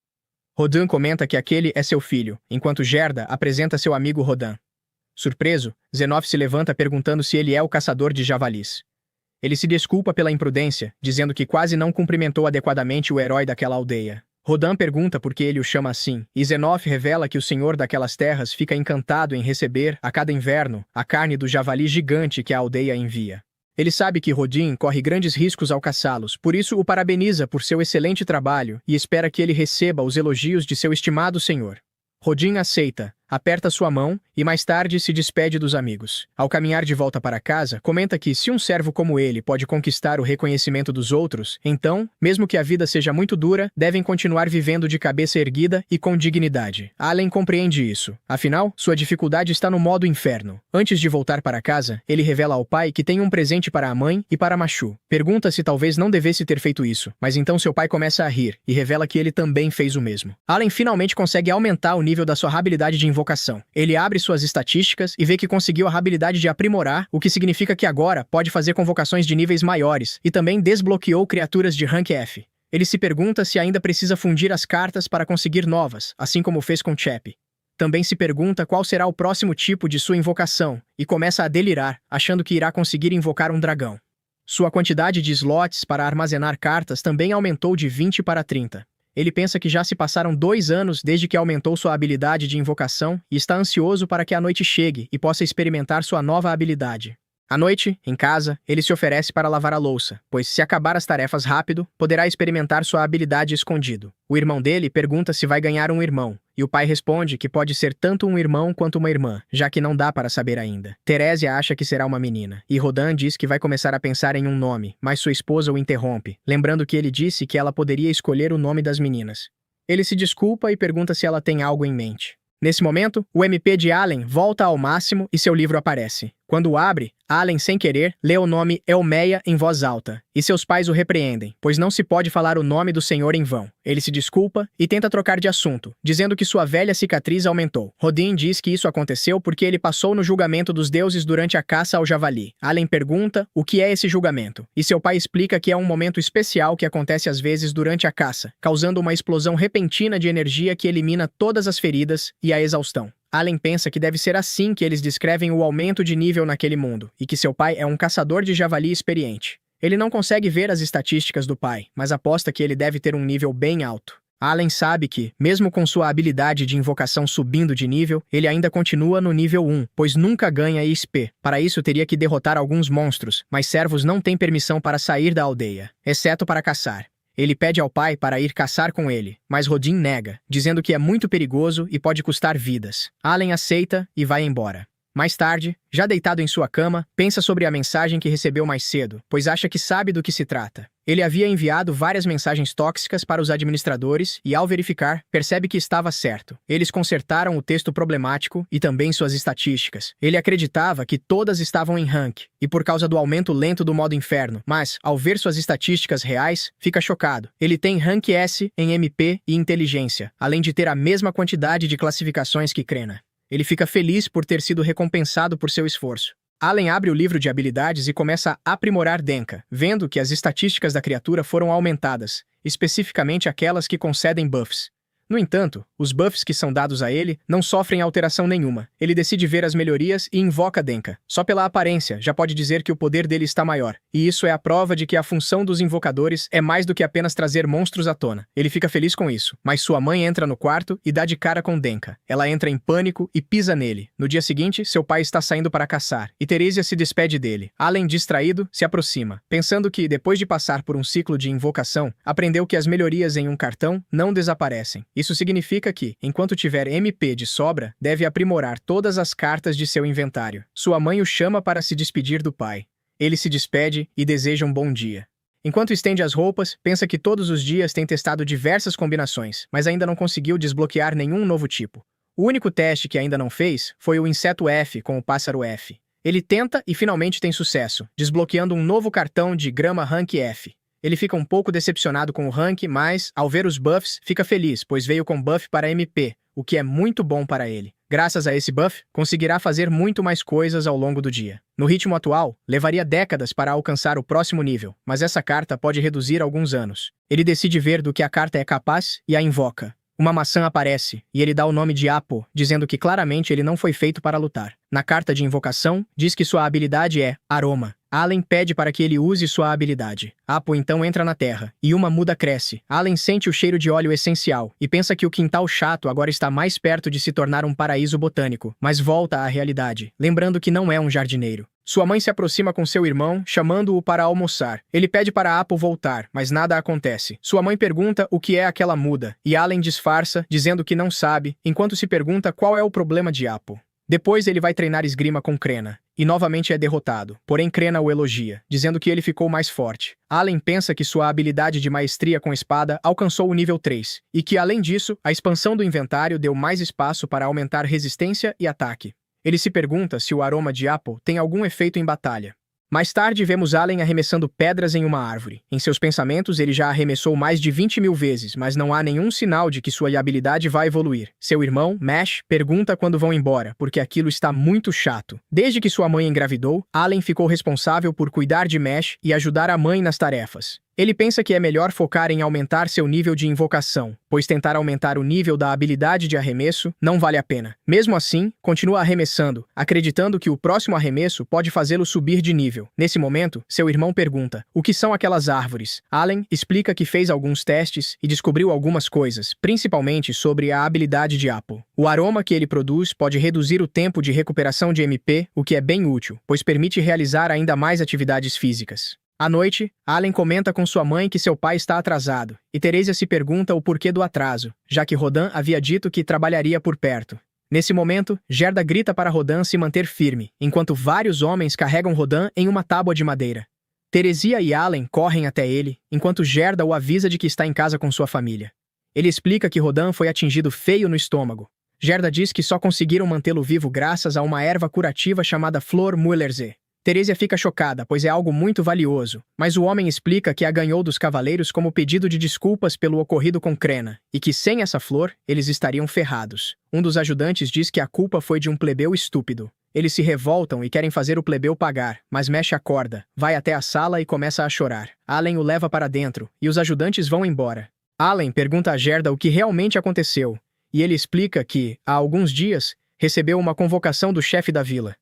Rodin comenta que aquele é seu filho, enquanto Gerda apresenta seu amigo Rodin. Surpreso, Zenoff se levanta perguntando se ele é o caçador de javalis. Ele se desculpa pela imprudência, dizendo que quase não cumprimentou adequadamente o herói daquela aldeia. Rodin pergunta por que ele o chama assim, e Zenoff revela que o senhor daquelas terras fica encantado em receber, a cada inverno, a carne do javali gigante que a aldeia envia. Ele sabe que Rodin corre grandes riscos ao caçá-los, por isso o parabeniza por seu excelente trabalho e espera que ele receba os elogios de seu estimado senhor. Rodin aceita, aperta sua mão e mais tarde se despede dos amigos. Ao caminhar de volta para casa, comenta que se um servo como ele pode conquistar o reconhecimento dos outros, então, mesmo que a vida seja muito dura, devem continuar vivendo de cabeça erguida e com dignidade. Allen compreende isso. Afinal, sua dificuldade está no modo inferno. Antes de voltar para casa, ele revela ao pai que tem um presente para a mãe e para Machu. Pergunta se talvez não devesse ter feito isso, mas então seu pai começa a rir e revela que ele também fez o mesmo. Allen finalmente consegue aumentar o nível da sua habilidade de invocação. Ele abre suas estatísticas e vê que conseguiu a habilidade de aprimorar, o que significa que agora pode fazer convocações de níveis maiores e também desbloqueou criaturas de rank F. Ele se pergunta se ainda precisa fundir as cartas para conseguir novas, assim como fez com Chep. Também se pergunta qual será o próximo tipo de sua invocação e começa a delirar, achando que irá conseguir invocar um dragão. Sua quantidade de slots para armazenar cartas também aumentou de 20 para 30. Ele pensa que já se passaram 2 anos desde que aumentou sua habilidade de invocação e está ansioso para que a noite chegue e possa experimentar sua nova habilidade. À noite, em casa, ele se oferece para lavar a louça, pois se acabar as tarefas rápido, poderá experimentar sua habilidade escondido. O irmão dele pergunta se vai ganhar um irmão, e o pai responde que pode ser tanto um irmão quanto uma irmã, já que não dá para saber ainda. Terésia acha que será uma menina, e Rodin diz que vai começar a pensar em um nome, mas sua esposa o interrompe, lembrando que ele disse que ela poderia escolher o nome das meninas. Ele se desculpa e pergunta se ela tem algo em mente. Nesse momento, o MP de Allen volta ao máximo e seu livro aparece. Quando o abre, Allen, sem querer, lê o nome Elmeia em voz alta, e seus pais o repreendem, pois não se pode falar o nome do Senhor em vão. Ele se desculpa e tenta trocar de assunto, dizendo que sua velha cicatriz aumentou. Rodin diz que isso aconteceu porque ele passou no julgamento dos deuses durante a caça ao javali. Allen pergunta o que é esse julgamento, e seu pai explica que é um momento especial que acontece às vezes durante a caça, causando uma explosão repentina de energia que elimina todas as feridas e a exaustão. Allen pensa que deve ser assim que eles descrevem o aumento de nível naquele mundo, e que seu pai é um caçador de javali experiente. Ele não consegue ver as estatísticas do pai, mas aposta que ele deve ter um nível bem alto. Allen sabe que, mesmo com sua habilidade de invocação subindo de nível, ele ainda continua no nível 1, pois nunca ganha XP. Para isso teria que derrotar alguns monstros, mas servos não têm permissão para sair da aldeia, exceto para caçar. Ele pede ao pai para ir caçar com ele, mas Rodin nega, dizendo que é muito perigoso e pode custar vidas. Allen aceita e vai embora. Mais tarde, já deitado em sua cama, pensa sobre a mensagem que recebeu mais cedo, pois acha que sabe do que se trata. Ele havia enviado várias mensagens tóxicas para os administradores e, ao verificar, percebe que estava certo. Eles consertaram o texto problemático e também suas estatísticas. Ele acreditava que todas estavam em rank, e por causa do aumento lento do modo inferno, mas, ao ver suas estatísticas reais, fica chocado. Ele tem rank S em MP e inteligência, além de ter a mesma quantidade de classificações que Krena. Ele fica feliz por ter sido recompensado por seu esforço. Allen abre o livro de habilidades e começa a aprimorar Denka, vendo que as estatísticas da criatura foram aumentadas, especificamente aquelas que concedem buffs. No entanto, os buffs que são dados a ele não sofrem alteração nenhuma. Ele decide ver as melhorias e invoca Denka. Só pela aparência, já pode dizer que o poder dele está maior, e isso é a prova de que a função dos invocadores é mais do que apenas trazer monstros à tona. Ele fica feliz com isso, mas sua mãe entra no quarto e dá de cara com Denka. Ela entra em pânico e pisa nele. No dia seguinte, seu pai está saindo para caçar, e Teresia se despede dele. Allen, distraído, se aproxima, pensando que, depois de passar por um ciclo de invocação, aprendeu que as melhorias em um cartão não desaparecem. Isso significa que, enquanto tiver MP de sobra, deve aprimorar todas as cartas de seu inventário. Sua mãe o chama para se despedir do pai. Ele se despede e deseja um bom dia. Enquanto estende as roupas, pensa que todos os dias tem testado diversas combinações, mas ainda não conseguiu desbloquear nenhum novo tipo. O único teste que ainda não fez foi o inseto F com o pássaro F. Ele tenta e finalmente tem sucesso, desbloqueando um novo cartão de grama rank F. Ele fica um pouco decepcionado com o rank, mas, ao ver os buffs, fica feliz, pois veio com buff para MP, o que é muito bom para ele. Graças a esse buff, conseguirá fazer muito mais coisas ao longo do dia. No ritmo atual, levaria décadas para alcançar o próximo nível, mas essa carta pode reduzir alguns anos. Ele decide ver do que a carta é capaz e a invoca. Uma maçã aparece, e ele dá o nome de Apo, dizendo que claramente ele não foi feito para lutar. Na carta de invocação, diz que sua habilidade é Aroma. Allen pede para que ele use sua habilidade. Apo então entra na terra, e uma muda cresce. Allen sente o cheiro de óleo essencial, e pensa que o quintal chato agora está mais perto de se tornar um paraíso botânico, mas volta à realidade, lembrando que não é um jardineiro. Sua mãe se aproxima com seu irmão, chamando-o para almoçar. Ele pede para Apo voltar, mas nada acontece. Sua mãe pergunta o que é aquela muda, e Allen disfarça, dizendo que não sabe, enquanto se pergunta qual é o problema de Apo. Depois ele vai treinar esgrima com Krena, e novamente é derrotado, porém Krena o elogia, dizendo que ele ficou mais forte. Allen pensa que sua habilidade de maestria com espada alcançou o nível 3, e que além disso, a expansão do inventário deu mais espaço para aumentar resistência e ataque. Ele se pergunta se o aroma de Apo tem algum efeito em batalha. Mais tarde, vemos Allen arremessando pedras em uma árvore. Em seus pensamentos, ele já arremessou mais de 20.000 vezes, mas não há nenhum sinal de que sua habilidade vai evoluir. Seu irmão, Mesh, pergunta quando vão embora, porque aquilo está muito chato. Desde que sua mãe engravidou, Allen ficou responsável por cuidar de Mesh e ajudar a mãe nas tarefas. Ele pensa que é melhor focar em aumentar seu nível de invocação, pois tentar aumentar o nível da habilidade de arremesso não vale a pena. Mesmo assim, continua arremessando, acreditando que o próximo arremesso pode fazê-lo subir de nível. Nesse momento, seu irmão pergunta: o que são aquelas árvores? Allen explica que fez alguns testes e descobriu algumas coisas, principalmente sobre a habilidade de Apple. O aroma que ele produz pode reduzir o tempo de recuperação de MP, o que é bem útil, pois permite realizar ainda mais atividades físicas. À noite, Allen comenta com sua mãe que seu pai está atrasado, e Teresia se pergunta o porquê do atraso, já que Rodan havia dito que trabalharia por perto. Nesse momento, Gerda grita para Rodan se manter firme, enquanto vários homens carregam Rodan em uma tábua de madeira. Teresia e Allen correm até ele, enquanto Gerda o avisa de que está em casa com sua família. Ele explica que Rodan foi atingido feio no estômago. Gerda diz que só conseguiram mantê-lo vivo graças a uma erva curativa chamada Flor Muellerzé. Teresia fica chocada, pois é algo muito valioso, mas o homem explica que a ganhou dos cavaleiros como pedido de desculpas pelo ocorrido com Crena, e que sem essa flor, eles estariam ferrados. Um dos ajudantes diz que a culpa foi de um plebeu estúpido. Eles se revoltam e querem fazer o plebeu pagar, mas mexe a corda, vai até a sala e começa a chorar. Allen o leva para dentro, e os ajudantes vão embora. Allen pergunta a Gerda o que realmente aconteceu, e ele explica que, há alguns dias, recebeu uma convocação do chefe da vila.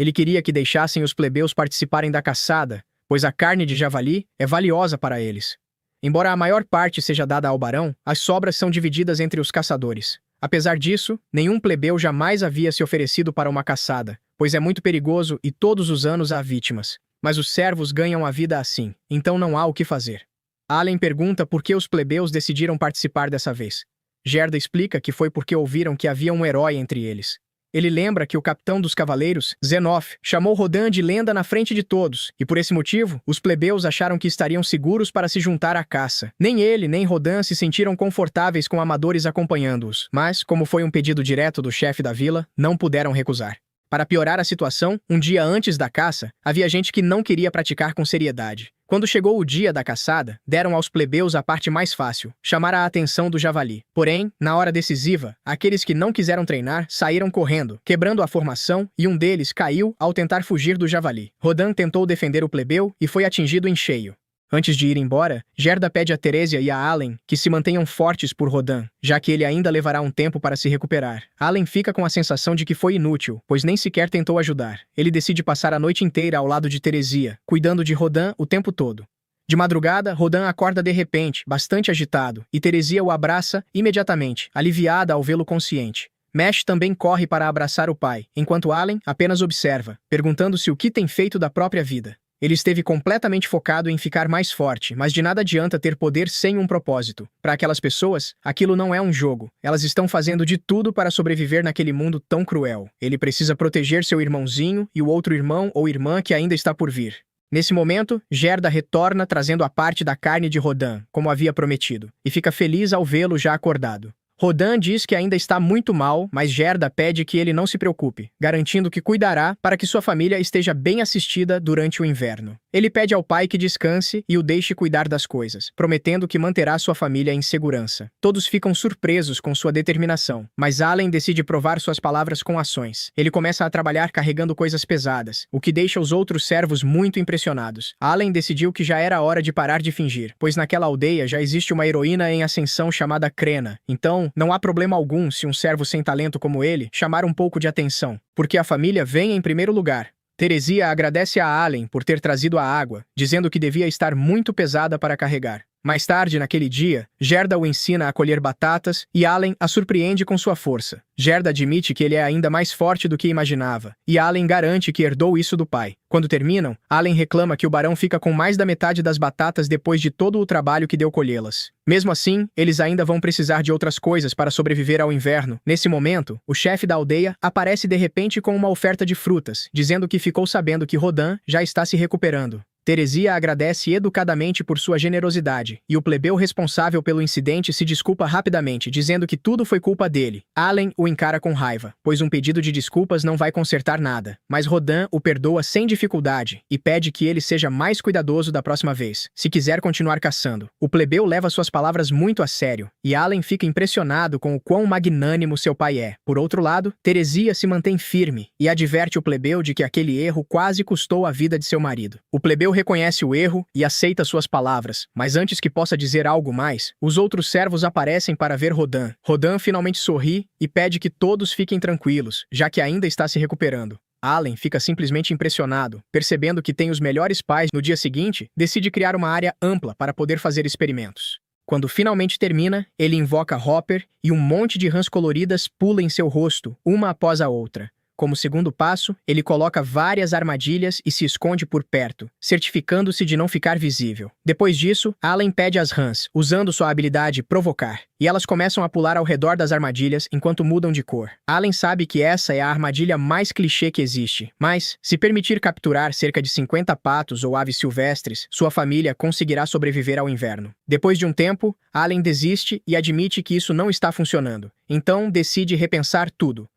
Ele queria que deixassem os plebeus participarem da caçada, pois a carne de javali é valiosa para eles. Embora a maior parte seja dada ao barão, as sobras são divididas entre os caçadores. Apesar disso, nenhum plebeu jamais havia se oferecido para uma caçada, pois é muito perigoso e todos os anos há vítimas. Mas os servos ganham a vida assim, então não há o que fazer. Allen pergunta por que os plebeus decidiram participar dessa vez. Gerda explica que foi porque ouviram que havia um herói entre eles. Ele lembra que o capitão dos cavaleiros, Zenof, chamou Rodan de lenda na frente de todos, e por esse motivo, os plebeus acharam que estariam seguros para se juntar à caça. Nem ele, nem Rodan se sentiram confortáveis com amadores acompanhando-os, mas, como foi um pedido direto do chefe da vila, não puderam recusar. Para piorar a situação, um dia antes da caça, havia gente que não queria praticar com seriedade. Quando chegou o dia da caçada, deram aos plebeus a parte mais fácil, chamar a atenção do javali. Porém, na hora decisiva, aqueles que não quiseram treinar saíram correndo, quebrando a formação, e um deles caiu ao tentar fugir do javali. Rodan tentou defender o plebeu e foi atingido em cheio. Antes de ir embora, Gerda pede a Teresia e a Allen que se mantenham fortes por Rodan, já que ele ainda levará um tempo para se recuperar. Allen fica com a sensação de que foi inútil, pois nem sequer tentou ajudar. Ele decide passar a noite inteira ao lado de Teresia, cuidando de Rodan o tempo todo. De madrugada, Rodan acorda de repente, bastante agitado, e Teresia o abraça imediatamente, aliviada ao vê-lo consciente. Mesh também corre para abraçar o pai, enquanto Allen apenas observa, perguntando-se o que tem feito da própria vida. Ele esteve completamente focado em ficar mais forte, mas de nada adianta ter poder sem um propósito. Para aquelas pessoas, aquilo não é um jogo. Elas estão fazendo de tudo para sobreviver naquele mundo tão cruel. Ele precisa proteger seu irmãozinho e o outro irmão ou irmã que ainda está por vir. Nesse momento, Gerda retorna trazendo a parte da carne de Rodan, como havia prometido, e fica feliz ao vê-lo já acordado. Rodan diz que ainda está muito mal, mas Gerda pede que ele não se preocupe, garantindo que cuidará para que sua família esteja bem assistida durante o inverno. Ele pede ao pai que descanse e o deixe cuidar das coisas, prometendo que manterá sua família em segurança. Todos ficam surpresos com sua determinação, mas Allen decide provar suas palavras com ações. Ele começa a trabalhar carregando coisas pesadas, o que deixa os outros servos muito impressionados. Allen decidiu que já era hora de parar de fingir, pois naquela aldeia já existe uma heroína em ascensão chamada Crena. Então, não há problema algum se um servo sem talento como ele chamar um pouco de atenção, porque a família vem em primeiro lugar. Teresia agradece a Allen por ter trazido a água, dizendo que devia estar muito pesada para carregar. Mais tarde, naquele dia, Gerda o ensina a colher batatas e Allen a surpreende com sua força. Gerda admite que ele é ainda mais forte do que imaginava, e Allen garante que herdou isso do pai. Quando terminam, Allen reclama que o barão fica com mais da metade das batatas depois de todo o trabalho que deu colhê-las. Mesmo assim, eles ainda vão precisar de outras coisas para sobreviver ao inverno. Nesse momento, o chefe da aldeia aparece de repente com uma oferta de frutas, dizendo que ficou sabendo que Rodan já está se recuperando. Teresia agradece educadamente por sua generosidade, e o plebeu responsável pelo incidente se desculpa rapidamente, dizendo que tudo foi culpa dele. Allen o encara com raiva, pois um pedido de desculpas não vai consertar nada, mas Rodan o perdoa sem dificuldade e pede que ele seja mais cuidadoso da próxima vez, se quiser continuar caçando. O plebeu leva suas palavras muito a sério, e Allen fica impressionado com o quão magnânimo seu pai é. Por outro lado, Teresia se mantém firme e adverte o plebeu de que aquele erro quase custou a vida de seu marido. O plebeu reconhece o erro e aceita suas palavras, mas antes que possa dizer algo mais, os outros servos aparecem para ver Rodan. Rodan finalmente sorri e pede que todos fiquem tranquilos, já que ainda está se recuperando. Allen fica simplesmente impressionado, percebendo que tem os melhores pais. No dia seguinte, decide criar uma área ampla para poder fazer experimentos. Quando finalmente termina, ele invoca Hopper e um monte de rãs coloridas pula em seu rosto, uma após a outra. Como segundo passo, ele coloca várias armadilhas e se esconde por perto, certificando-se de não ficar visível. Depois disso, Allen pede às rãs, usando sua habilidade provocar, e elas começam a pular ao redor das armadilhas enquanto mudam de cor. Allen sabe que essa é a armadilha mais clichê que existe, mas, se permitir capturar cerca de 50 patos ou aves silvestres, sua família conseguirá sobreviver ao inverno. Depois de um tempo, Allen desiste e admite que isso não está funcionando, então decide repensar tudo.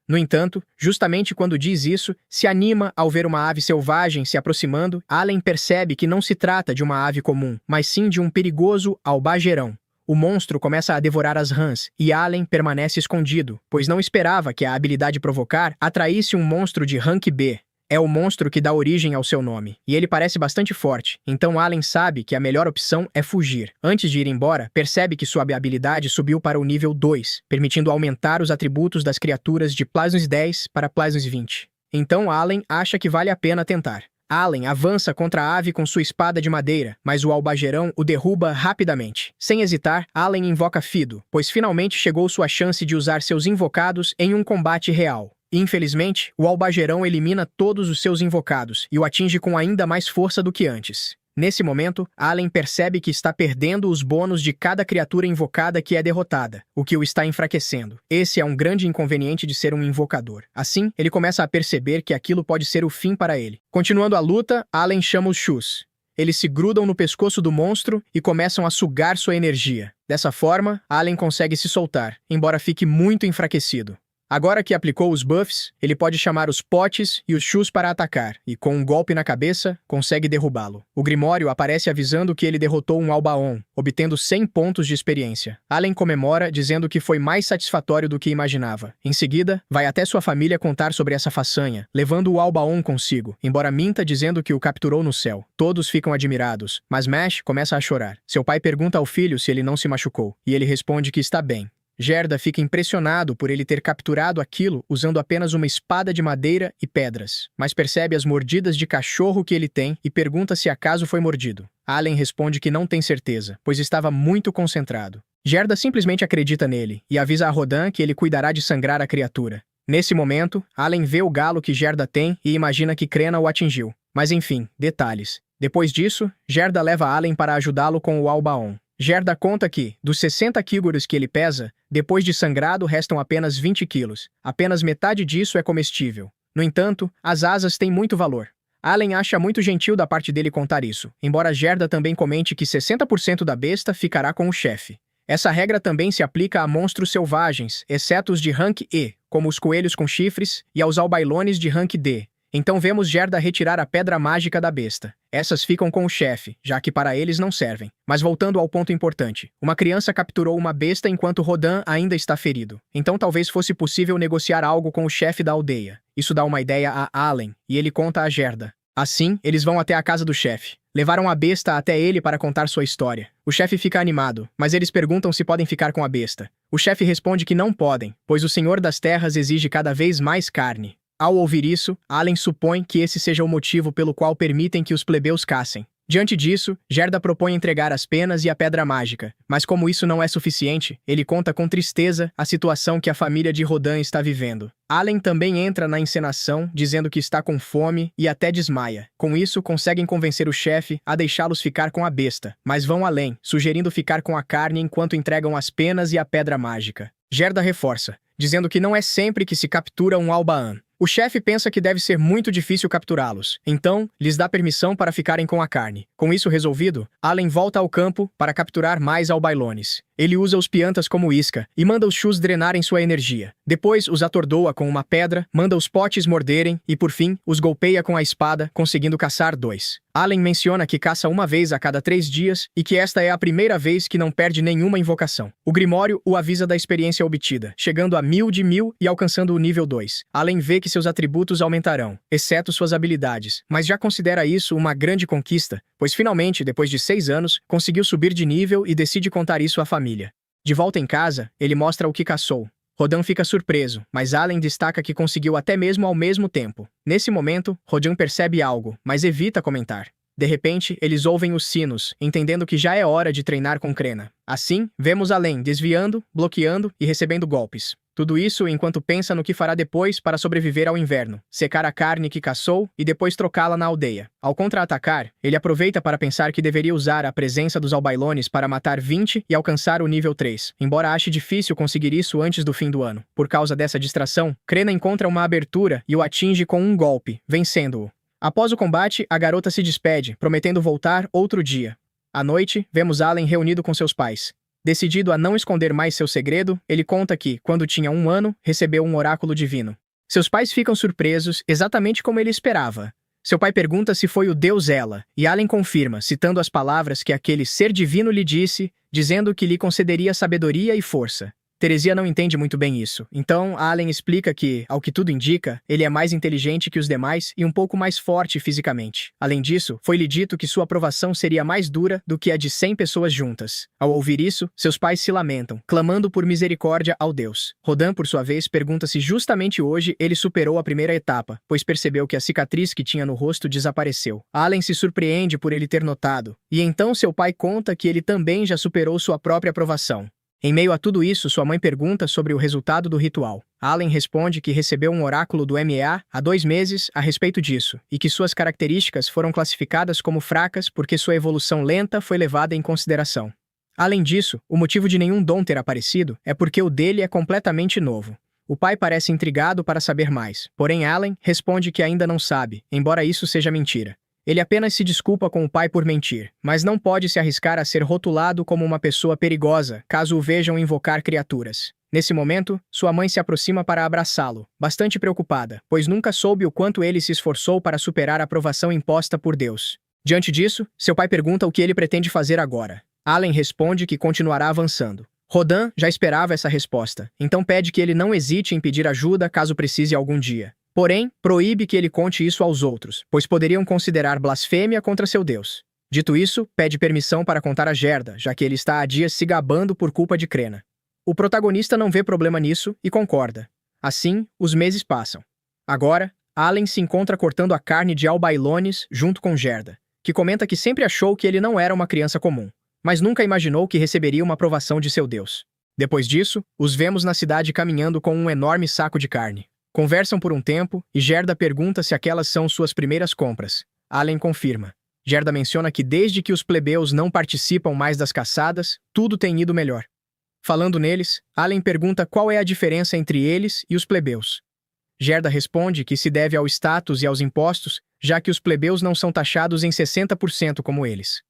No entanto, justamente quando diz isso, se anima ao ver uma ave selvagem se aproximando. Allen percebe que não se trata de uma ave comum, mas sim de um perigoso albagerão. O monstro começa a devorar as rãs, e Allen permanece escondido, pois não esperava que a habilidade provocar atraísse um monstro de rank B. É o monstro que dá origem ao seu nome, e ele parece bastante forte, então Allen sabe que a melhor opção é fugir. Antes de ir embora, percebe que sua habilidade subiu para o nível 2, permitindo aumentar os atributos das criaturas de Plasmus 10 para Plasmus 20. Então Allen acha que vale a pena tentar. Allen avança contra a ave com sua espada de madeira, mas o albagerão o derruba rapidamente. Sem hesitar, Allen invoca Fido, pois finalmente chegou sua chance de usar seus invocados em um combate real. Infelizmente, o albagerão elimina todos os seus invocados e o atinge com ainda mais força do que antes. Nesse momento, Allen percebe que está perdendo os bônus de cada criatura invocada que é derrotada, o que o está enfraquecendo. Esse é um grande inconveniente de ser um invocador. Assim, ele começa a perceber que aquilo pode ser o fim para ele. Continuando a luta, Allen chama os Shus. Eles se grudam no pescoço do monstro e começam a sugar sua energia. Dessa forma, Allen consegue se soltar, embora fique muito enfraquecido. Agora que aplicou os buffs, ele pode chamar os potes e os Shus para atacar, e com um golpe na cabeça, consegue derrubá-lo. O Grimório aparece avisando que ele derrotou um Albaon, obtendo 100 pontos de experiência. Allen comemora, dizendo que foi mais satisfatório do que imaginava. Em seguida, vai até sua família contar sobre essa façanha, levando o Albaon consigo, embora minta dizendo que o capturou no céu. Todos ficam admirados, mas Mash começa a chorar. Seu pai pergunta ao filho se ele não se machucou, e ele responde que está bem. Gerda fica impressionado por ele ter capturado aquilo usando apenas uma espada de madeira e pedras, mas percebe as mordidas de cachorro que ele tem e pergunta se acaso foi mordido. Allen responde que não tem certeza, pois estava muito concentrado. Gerda simplesmente acredita nele e avisa a Rodan que ele cuidará de sangrar a criatura. Nesse momento, Allen vê o galo que Gerda tem e imagina que Krena o atingiu. Mas enfim, detalhes. Depois disso, Gerda leva Allen para ajudá-lo com o Albaon. Gerda conta que, dos 60 quigoros que ele pesa, depois de sangrado restam apenas 20 quilos. Apenas metade disso é comestível. No entanto, as asas têm muito valor. Allen acha muito gentil da parte dele contar isso, embora Gerda também comente que 60% da besta ficará com o chefe. Essa regra também se aplica a monstros selvagens, exceto os de rank E, como os coelhos com chifres, e aos albailones de rank D. Então vemos Gerda retirar a pedra mágica da besta. Essas ficam com o chefe, já que para eles não servem. Mas voltando ao ponto importante, uma criança capturou uma besta enquanto Rodan ainda está ferido. Então talvez fosse possível negociar algo com o chefe da aldeia. Isso dá uma ideia a Allen, e ele conta a Gerda. Assim, eles vão até a casa do chefe. Levaram a besta até ele para contar sua história. O chefe fica animado, mas eles perguntam se podem ficar com a besta. O chefe responde que não podem, pois o Senhor das Terras exige cada vez mais carne. Ao ouvir isso, Allen supõe que esse seja o motivo pelo qual permitem que os plebeus caçem. Diante disso, Gerda propõe entregar as penas e a pedra mágica, mas como isso não é suficiente, ele conta com tristeza a situação que a família de Rodan está vivendo. Allen também entra na encenação, dizendo que está com fome e até desmaia. Com isso, conseguem convencer o chefe a deixá-los ficar com a besta, mas vão além, sugerindo ficar com a carne enquanto entregam as penas e a pedra mágica. Gerda reforça, dizendo que não é sempre que se captura um Albaan. O chefe pensa que deve ser muito difícil capturá-los, então lhes dá permissão para ficarem com a carne. Com isso resolvido, Allen volta ao campo para capturar mais albailones. Ele usa os piantas como isca e manda os chus drenarem sua energia. Depois os atordoa com uma pedra, manda os potes morderem e, por fim, os golpeia com a espada, conseguindo caçar 2. Allen menciona que caça uma vez a cada 3 dias e que esta é a primeira vez que não perde nenhuma invocação. O Grimório o avisa da experiência obtida, chegando a 1000 de 1000 e alcançando o nível 2. Allen vê que seus atributos aumentarão, exceto suas habilidades, mas já considera isso uma grande conquista, pois finalmente, depois de 6 anos, conseguiu subir de nível e decide contar isso à família. De volta em casa, ele mostra o que caçou. Rodan fica surpreso, mas Allen destaca que conseguiu até mesmo ao mesmo tempo. Nesse momento, Rodan percebe algo, mas evita comentar. De repente, eles ouvem os sinos, entendendo que já é hora de treinar com Crena. Assim, vemos Allen desviando, bloqueando e recebendo golpes. Tudo isso enquanto pensa no que fará depois para sobreviver ao inverno, secar a carne que caçou e depois trocá-la na aldeia. Ao contra-atacar, ele aproveita para pensar que deveria usar a presença dos albailones para matar 20 e alcançar o nível 3, embora ache difícil conseguir isso antes do fim do ano. Por causa dessa distração, Crena encontra uma abertura e o atinge com um golpe, vencendo-o. Após o combate, a garota se despede, prometendo voltar outro dia. À noite, vemos Allen reunido com seus pais. Decidido a não esconder mais seu segredo, ele conta que, quando tinha 1 ano, recebeu um oráculo divino. Seus pais ficam surpresos, exatamente como ele esperava. Seu pai pergunta se foi o deus Ela, e Allen confirma, citando as palavras que aquele ser divino lhe disse, dizendo que lhe concederia sabedoria e força. Teresia não entende muito bem isso, então Allen explica que, ao que tudo indica, ele é mais inteligente que os demais e um pouco mais forte fisicamente. Além disso, foi-lhe dito que sua aprovação seria mais dura do que a de 100 pessoas juntas. Ao ouvir isso, seus pais se lamentam, clamando por misericórdia ao Deus. Rodan, por sua vez, pergunta se justamente hoje ele superou a primeira etapa, pois percebeu que a cicatriz que tinha no rosto desapareceu. Allen se surpreende por ele ter notado, e então seu pai conta que ele também já superou sua própria aprovação. Em meio a tudo isso, sua mãe pergunta sobre o resultado do ritual. Allen responde que recebeu um oráculo do MEA há 2 meses a respeito disso, e que suas características foram classificadas como fracas porque sua evolução lenta foi levada em consideração. Além disso, o motivo de nenhum dom ter aparecido é porque o dele é completamente novo. O pai parece intrigado para saber mais, porém Allen responde que ainda não sabe, embora isso seja mentira. Ele apenas se desculpa com o pai por mentir, mas não pode se arriscar a ser rotulado como uma pessoa perigosa, caso o vejam invocar criaturas. Nesse momento, sua mãe se aproxima para abraçá-lo, bastante preocupada, pois nunca soube o quanto ele se esforçou para superar a aprovação imposta por Deus. Diante disso, seu pai pergunta o que ele pretende fazer agora. Allen responde que continuará avançando. Rodan já esperava essa resposta, então pede que ele não hesite em pedir ajuda caso precise algum dia. Porém, proíbe que ele conte isso aos outros, pois poderiam considerar blasfêmia contra seu Deus. Dito isso, pede permissão para contar a Gerda, já que ele está há dias se gabando por culpa de Crena. O protagonista não vê problema nisso e concorda. Assim, os meses passam. Agora, Allen se encontra cortando a carne de albailones junto com Gerda, que comenta que sempre achou que ele não era uma criança comum, mas nunca imaginou que receberia uma aprovação de seu Deus. Depois disso, os vemos na cidade caminhando com um enorme saco de carne. Conversam por um tempo e Gerda pergunta se aquelas são suas primeiras compras. Allen confirma. Gerda menciona que desde que os plebeus não participam mais das caçadas, tudo tem ido melhor. Falando neles, Allen pergunta qual é a diferença entre eles e os plebeus. Gerda responde que se deve ao status e aos impostos, já que os plebeus não são taxados em 60% como eles.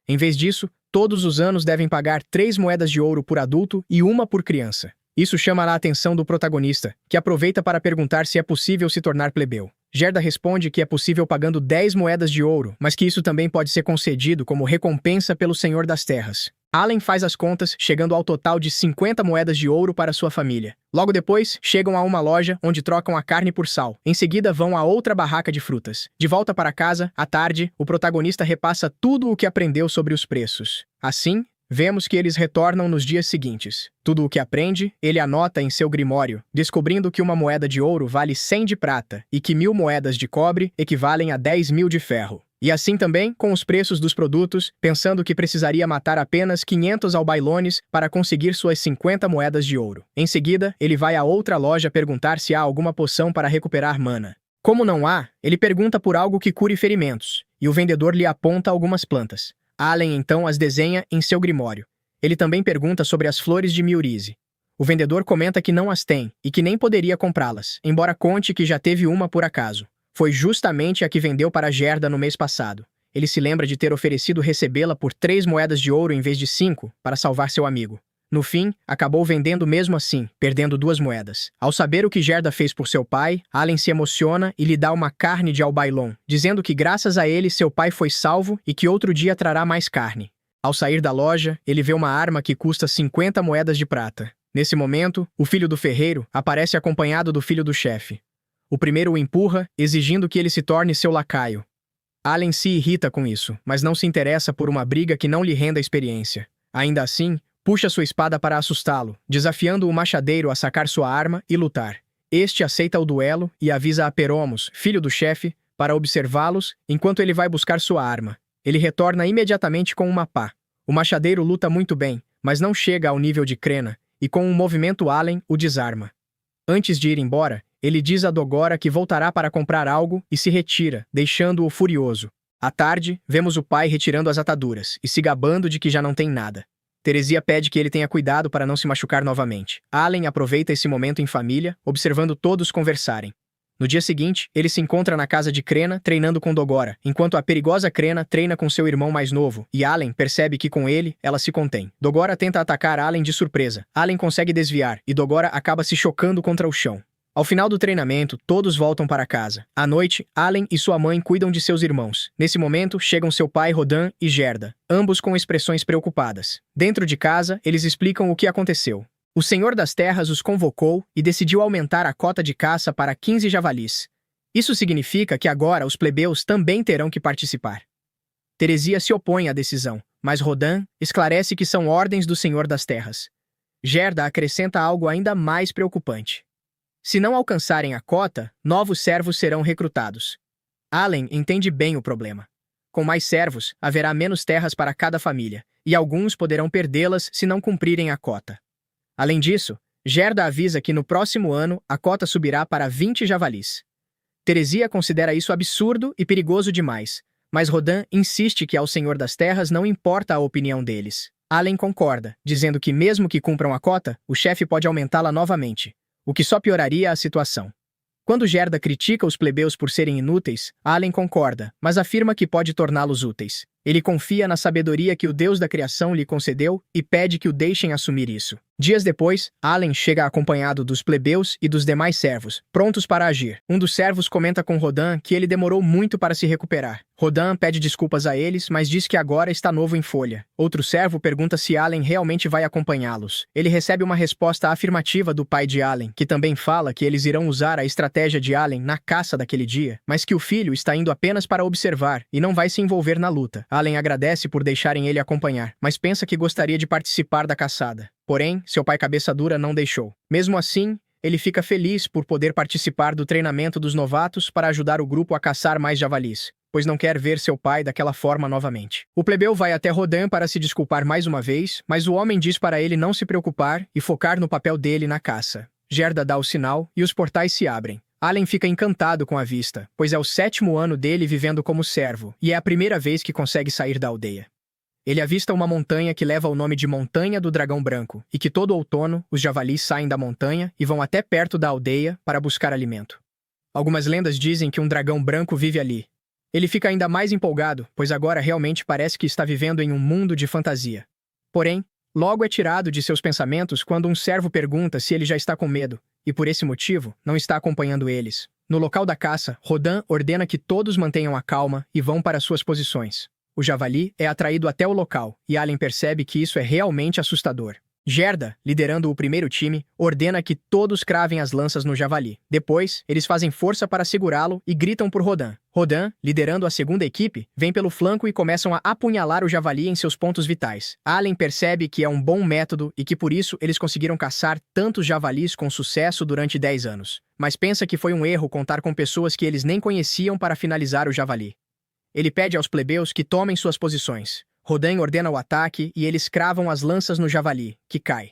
Em vez disso, todos os anos devem pagar 3 moedas de ouro por adulto e 1 por criança. Isso chama a atenção do protagonista, que aproveita para perguntar se é possível se tornar plebeu. Gerda responde que é possível pagando 10 moedas de ouro, mas que isso também pode ser concedido como recompensa pelo Senhor das Terras. Allen faz as contas, chegando ao total de 50 moedas de ouro para sua família. Logo depois, chegam a uma loja onde trocam a carne por sal. Em seguida, vão a outra barraca de frutas. De volta para casa, à tarde, o protagonista repassa tudo o que aprendeu sobre os preços. Assim, vemos que eles retornam nos dias seguintes. Tudo o que aprende, ele anota em seu grimório, descobrindo que uma moeda de ouro vale 100 de prata e que 1000 moedas de cobre equivalem a 10.000 de ferro. E assim também com os preços dos produtos, pensando que precisaria matar apenas 500 albailones para conseguir suas 50 moedas de ouro. Em seguida, ele vai a outra loja perguntar se há alguma poção para recuperar mana. Como não há, ele pergunta por algo que cure ferimentos, e o vendedor lhe aponta algumas plantas. Allen então as desenha em seu grimório. Ele também pergunta sobre as flores de Miorize. O vendedor comenta que não as tem e que nem poderia comprá-las, embora conte que já teve uma por acaso. Foi justamente a que vendeu para Gerda no mês passado. Ele se lembra de ter oferecido recebê-la por 3 moedas de ouro em vez de 5, para salvar seu amigo. No fim, acabou vendendo mesmo assim, perdendo 2 moedas. Ao saber o que Gerda fez por seu pai, Allen se emociona e lhe dá uma carne de albailon, dizendo que graças a ele seu pai foi salvo e que outro dia trará mais carne. Ao sair da loja, ele vê uma arma que custa 50 moedas de prata. Nesse momento, o filho do ferreiro aparece acompanhado do filho do chefe. O primeiro o empurra, exigindo que ele se torne seu lacaio. Allen se irrita com isso, mas não se interessa por uma briga que não lhe renda experiência. Ainda assim, puxa sua espada para assustá-lo, desafiando o machadeiro a sacar sua arma e lutar. Este aceita o duelo e avisa a Peromos, filho do chefe, para observá-los enquanto ele vai buscar sua arma. Ele retorna imediatamente com uma pá. O machadeiro luta muito bem, mas não chega ao nível de Crena, e com um movimento Allen o desarma. Antes de ir embora, ele diz a Dogora que voltará para comprar algo e se retira, deixando-o furioso. À tarde, vemos o pai retirando as ataduras e se gabando de que já não tem nada. Teresia pede que ele tenha cuidado para não se machucar novamente. Allen aproveita esse momento em família, observando todos conversarem. No dia seguinte, ele se encontra na casa de Crena, treinando com Dogora, enquanto a perigosa Crena treina com seu irmão mais novo, e Allen percebe que com ele, ela se contém. Dogora tenta atacar Allen de surpresa. Allen consegue desviar, e Dogora acaba se chocando contra o chão. Ao final do treinamento, todos voltam para casa. À noite, Allen e sua mãe cuidam de seus irmãos. Nesse momento, chegam seu pai Rodan e Gerda, ambos com expressões preocupadas. Dentro de casa, eles explicam o que aconteceu. O Senhor das Terras os convocou e decidiu aumentar a cota de caça para 15 javalis. Isso significa que agora os plebeus também terão que participar. Teresia se opõe à decisão, mas Rodan esclarece que são ordens do Senhor das Terras. Gerda acrescenta algo ainda mais preocupante. Se não alcançarem a cota, novos servos serão recrutados. Allen entende bem o problema. Com mais servos, haverá menos terras para cada família, e alguns poderão perdê-las se não cumprirem a cota. Além disso, Gerda avisa que no próximo ano a cota subirá para 20 javalis. Teresia considera isso absurdo e perigoso demais, mas Rodan insiste que ao Senhor das Terras não importa a opinião deles. Allen concorda, dizendo que mesmo que cumpram a cota, o chefe pode aumentá-la novamente, o que só pioraria a situação. Quando Gerda critica os plebeus por serem inúteis, Allen concorda, mas afirma que pode torná-los úteis. Ele confia na sabedoria que o Deus da criação lhe concedeu e pede que o deixem assumir isso. Dias depois, Allen chega acompanhado dos plebeus e dos demais servos, prontos para agir. Um dos servos comenta com Rodan que ele demorou muito para se recuperar. Rodan pede desculpas a eles, mas diz que agora está novo em folha. Outro servo pergunta se Allen realmente vai acompanhá-los. Ele recebe uma resposta afirmativa do pai de Allen, que também fala que eles irão usar a estratégia de Allen na caça daquele dia, mas que o filho está indo apenas para observar e não vai se envolver na luta. Allen agradece por deixarem ele acompanhar, mas pensa que gostaria de participar da caçada. Porém, seu pai cabeça dura não deixou. Mesmo assim, ele fica feliz por poder participar do treinamento dos novatos para ajudar o grupo a caçar mais javalis, pois não quer ver seu pai daquela forma novamente. O plebeu vai até Rodan para se desculpar mais uma vez, mas o homem diz para ele não se preocupar e focar no papel dele na caça. Gerda dá o sinal e os portais se abrem. Allen fica encantado com a vista, pois é o 7º ano dele vivendo como servo, e é a primeira vez que consegue sair da aldeia. Ele avista uma montanha que leva o nome de Montanha do Dragão Branco, e que todo outono os javalis saem da montanha e vão até perto da aldeia para buscar alimento. Algumas lendas dizem que um dragão branco vive ali. Ele fica ainda mais empolgado, pois agora realmente parece que está vivendo em um mundo de fantasia. Porém, logo é tirado de seus pensamentos quando um servo pergunta se ele já está com medo, e por esse motivo, não está acompanhando eles. No local da caça, Rodan ordena que todos mantenham a calma e vão para suas posições. O javali é atraído até o local, e Allen percebe que isso é realmente assustador. Gerda, liderando o primeiro time, ordena que todos cravem as lanças no javali. Depois, eles fazem força para segurá-lo e gritam por Rodan. Rodan, liderando a segunda equipe, vem pelo flanco e começam a apunhalar o javali em seus pontos vitais. Allen percebe que é um bom método e que por isso eles conseguiram caçar tantos javalis com sucesso durante 10 anos. Mas pensa que foi um erro contar com pessoas que eles nem conheciam para finalizar o javali. Ele pede aos plebeus que tomem suas posições. Rodan ordena o ataque e eles cravam as lanças no javali, que cai.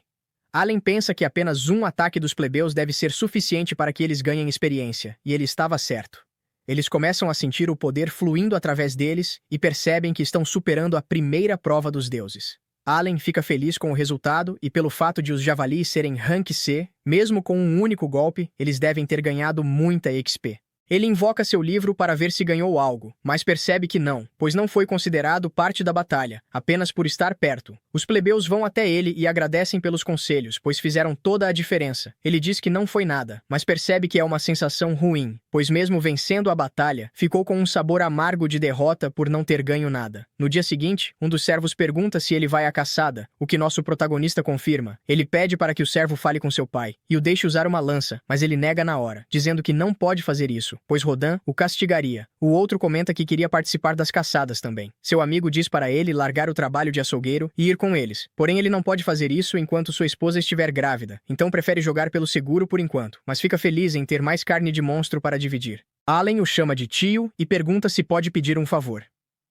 Allen pensa que apenas um ataque dos plebeus deve ser suficiente para que eles ganhem experiência, e ele estava certo. Eles começam a sentir o poder fluindo através deles e percebem que estão superando a primeira prova dos deuses. Allen fica feliz com o resultado e pelo fato de os javalis serem Rank C, mesmo com um único golpe, eles devem ter ganhado muita XP. Ele invoca seu livro para ver se ganhou algo, mas percebe que não, pois não foi considerado parte da batalha, apenas por estar perto. Os plebeus vão até ele e agradecem pelos conselhos, pois fizeram toda a diferença. Ele diz que não foi nada, mas percebe que é uma sensação ruim, pois mesmo vencendo a batalha, ficou com um sabor amargo de derrota por não ter ganho nada. No dia seguinte, um dos servos pergunta se ele vai à caçada, o que nosso protagonista confirma. Ele pede para que o servo fale com seu pai e o deixe usar uma lança, mas ele nega na hora, dizendo que não pode fazer isso, pois Rodan o castigaria. O outro comenta que queria participar das caçadas também. Seu amigo diz para ele largar o trabalho de açougueiro e ir com eles. Porém, ele não pode fazer isso enquanto sua esposa estiver grávida, então prefere jogar pelo seguro por enquanto, mas fica feliz em ter mais carne de monstro para dividir. Allen o chama de tio e pergunta se pode pedir um favor.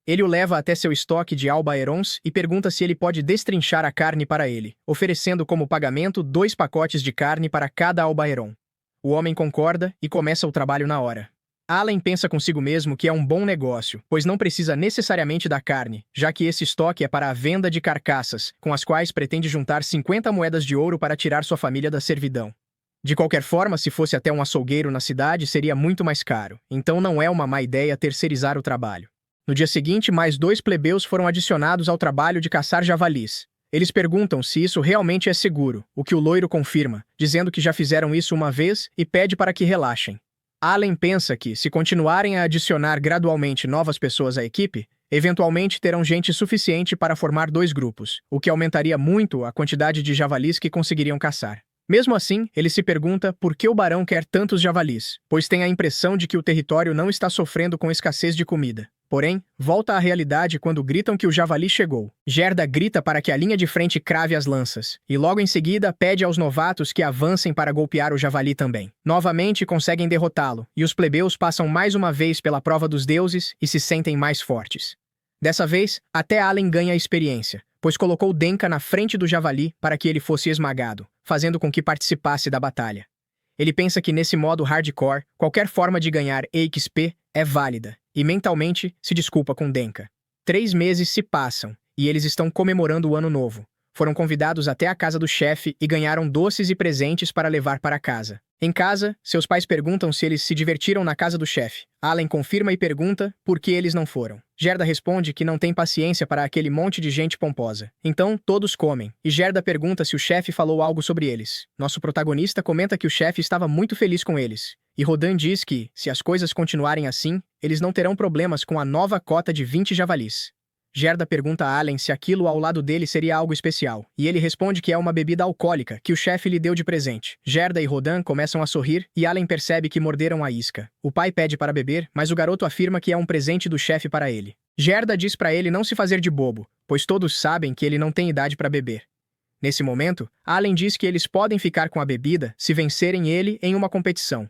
Ele o leva até seu estoque de albaerons e pergunta se ele pode destrinchar a carne para ele, oferecendo como pagamento 2 pacotes de carne para cada albaeron. O homem concorda e começa o trabalho na hora. Allen pensa consigo mesmo que é um bom negócio, pois não precisa necessariamente da carne, já que esse estoque é para a venda de carcaças, com as quais pretende juntar 50 moedas de ouro para tirar sua família da servidão. De qualquer forma, se fosse até um açougueiro na cidade, seria muito mais caro, então não é uma má ideia terceirizar o trabalho. No dia seguinte, mais 2 plebeus foram adicionados ao trabalho de caçar javalis. Eles perguntam se isso realmente é seguro, o que o loiro confirma, dizendo que já fizeram isso uma vez e pede para que relaxem. Allen pensa que, se continuarem a adicionar gradualmente novas pessoas à equipe, eventualmente terão gente suficiente para formar 2 grupos, o que aumentaria muito a quantidade de javalis que conseguiriam caçar. Mesmo assim, ele se pergunta por que o barão quer tantos javalis, pois tem a impressão de que o território não está sofrendo com escassez de comida. Porém, volta à realidade quando gritam que o javali chegou. Gerda grita para que a linha de frente crave as lanças, e logo em seguida pede aos novatos que avancem para golpear o javali também. Novamente conseguem derrotá-lo, e os plebeus passam mais uma vez pela prova dos deuses e se sentem mais fortes. Dessa vez, até Allen ganha experiência, pois colocou Denka na frente do javali para que ele fosse esmagado, fazendo com que participasse da batalha. Ele pensa que nesse modo hardcore, qualquer forma de ganhar XP é válida, e mentalmente se desculpa com Denka. 3 meses se passam, e eles estão comemorando o ano novo. Foram convidados até a casa do chefe e ganharam doces e presentes para levar para casa. Em casa, seus pais perguntam se eles se divertiram na casa do chefe. Allen confirma e pergunta por que eles não foram. Gerda responde que não tem paciência para aquele monte de gente pomposa. Então, todos comem, e Gerda pergunta se o chefe falou algo sobre eles. Nosso protagonista comenta que o chefe estava muito feliz com eles. E Rodan diz que, se as coisas continuarem assim, eles não terão problemas com a nova cota de 20 javalis. Gerda pergunta a Allen se aquilo ao lado dele seria algo especial, e ele responde que é uma bebida alcoólica que o chefe lhe deu de presente. Gerda e Rodan começam a sorrir e Allen percebe que morderam a isca. O pai pede para beber, mas o garoto afirma que é um presente do chefe para ele. Gerda diz para ele não se fazer de bobo, pois todos sabem que ele não tem idade para beber. Nesse momento, Allen diz que eles podem ficar com a bebida se vencerem ele em uma competição.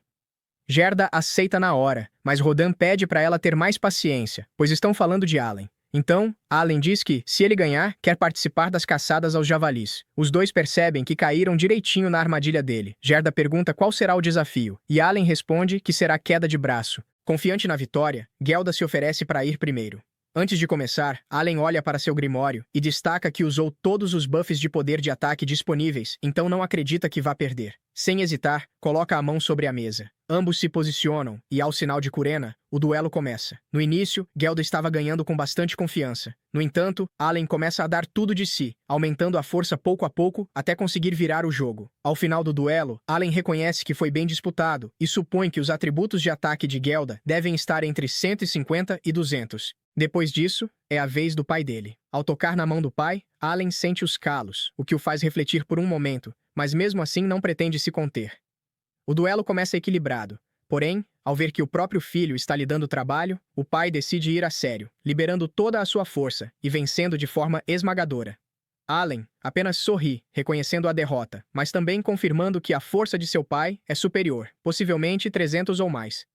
Gerda aceita na hora, mas Rodan pede para ela ter mais paciência, pois estão falando de Allen. Então, Allen diz que, se ele ganhar, quer participar das caçadas aos javalis. Os dois percebem que caíram direitinho na armadilha dele. Gerda pergunta qual será o desafio, e Allen responde que será queda de braço. Confiante na vitória, Gelda se oferece para ir primeiro. Antes de começar, Allen olha para seu grimório e destaca que usou todos os buffs de poder de ataque disponíveis, então não acredita que vá perder. Sem hesitar, coloca a mão sobre a mesa. Ambos se posicionam, e ao sinal de Kurena, o duelo começa. No início, Gelda estava ganhando com bastante confiança. No entanto, Allen começa a dar tudo de si, aumentando a força pouco a pouco até conseguir virar o jogo. Ao final do duelo, Allen reconhece que foi bem disputado e supõe que os atributos de ataque de Gelda devem estar entre 150 e 200. Depois disso, é a vez do pai dele. Ao tocar na mão do pai, Allen sente os calos, o que o faz refletir por um momento, mas mesmo assim não pretende se conter. O duelo começa equilibrado, porém, ao ver que o próprio filho está lhe dando trabalho, o pai decide ir a sério, liberando toda a sua força e vencendo de forma esmagadora. Allen apenas sorri, reconhecendo a derrota, mas também confirmando que a força de seu pai é superior, possivelmente 300 ou mais.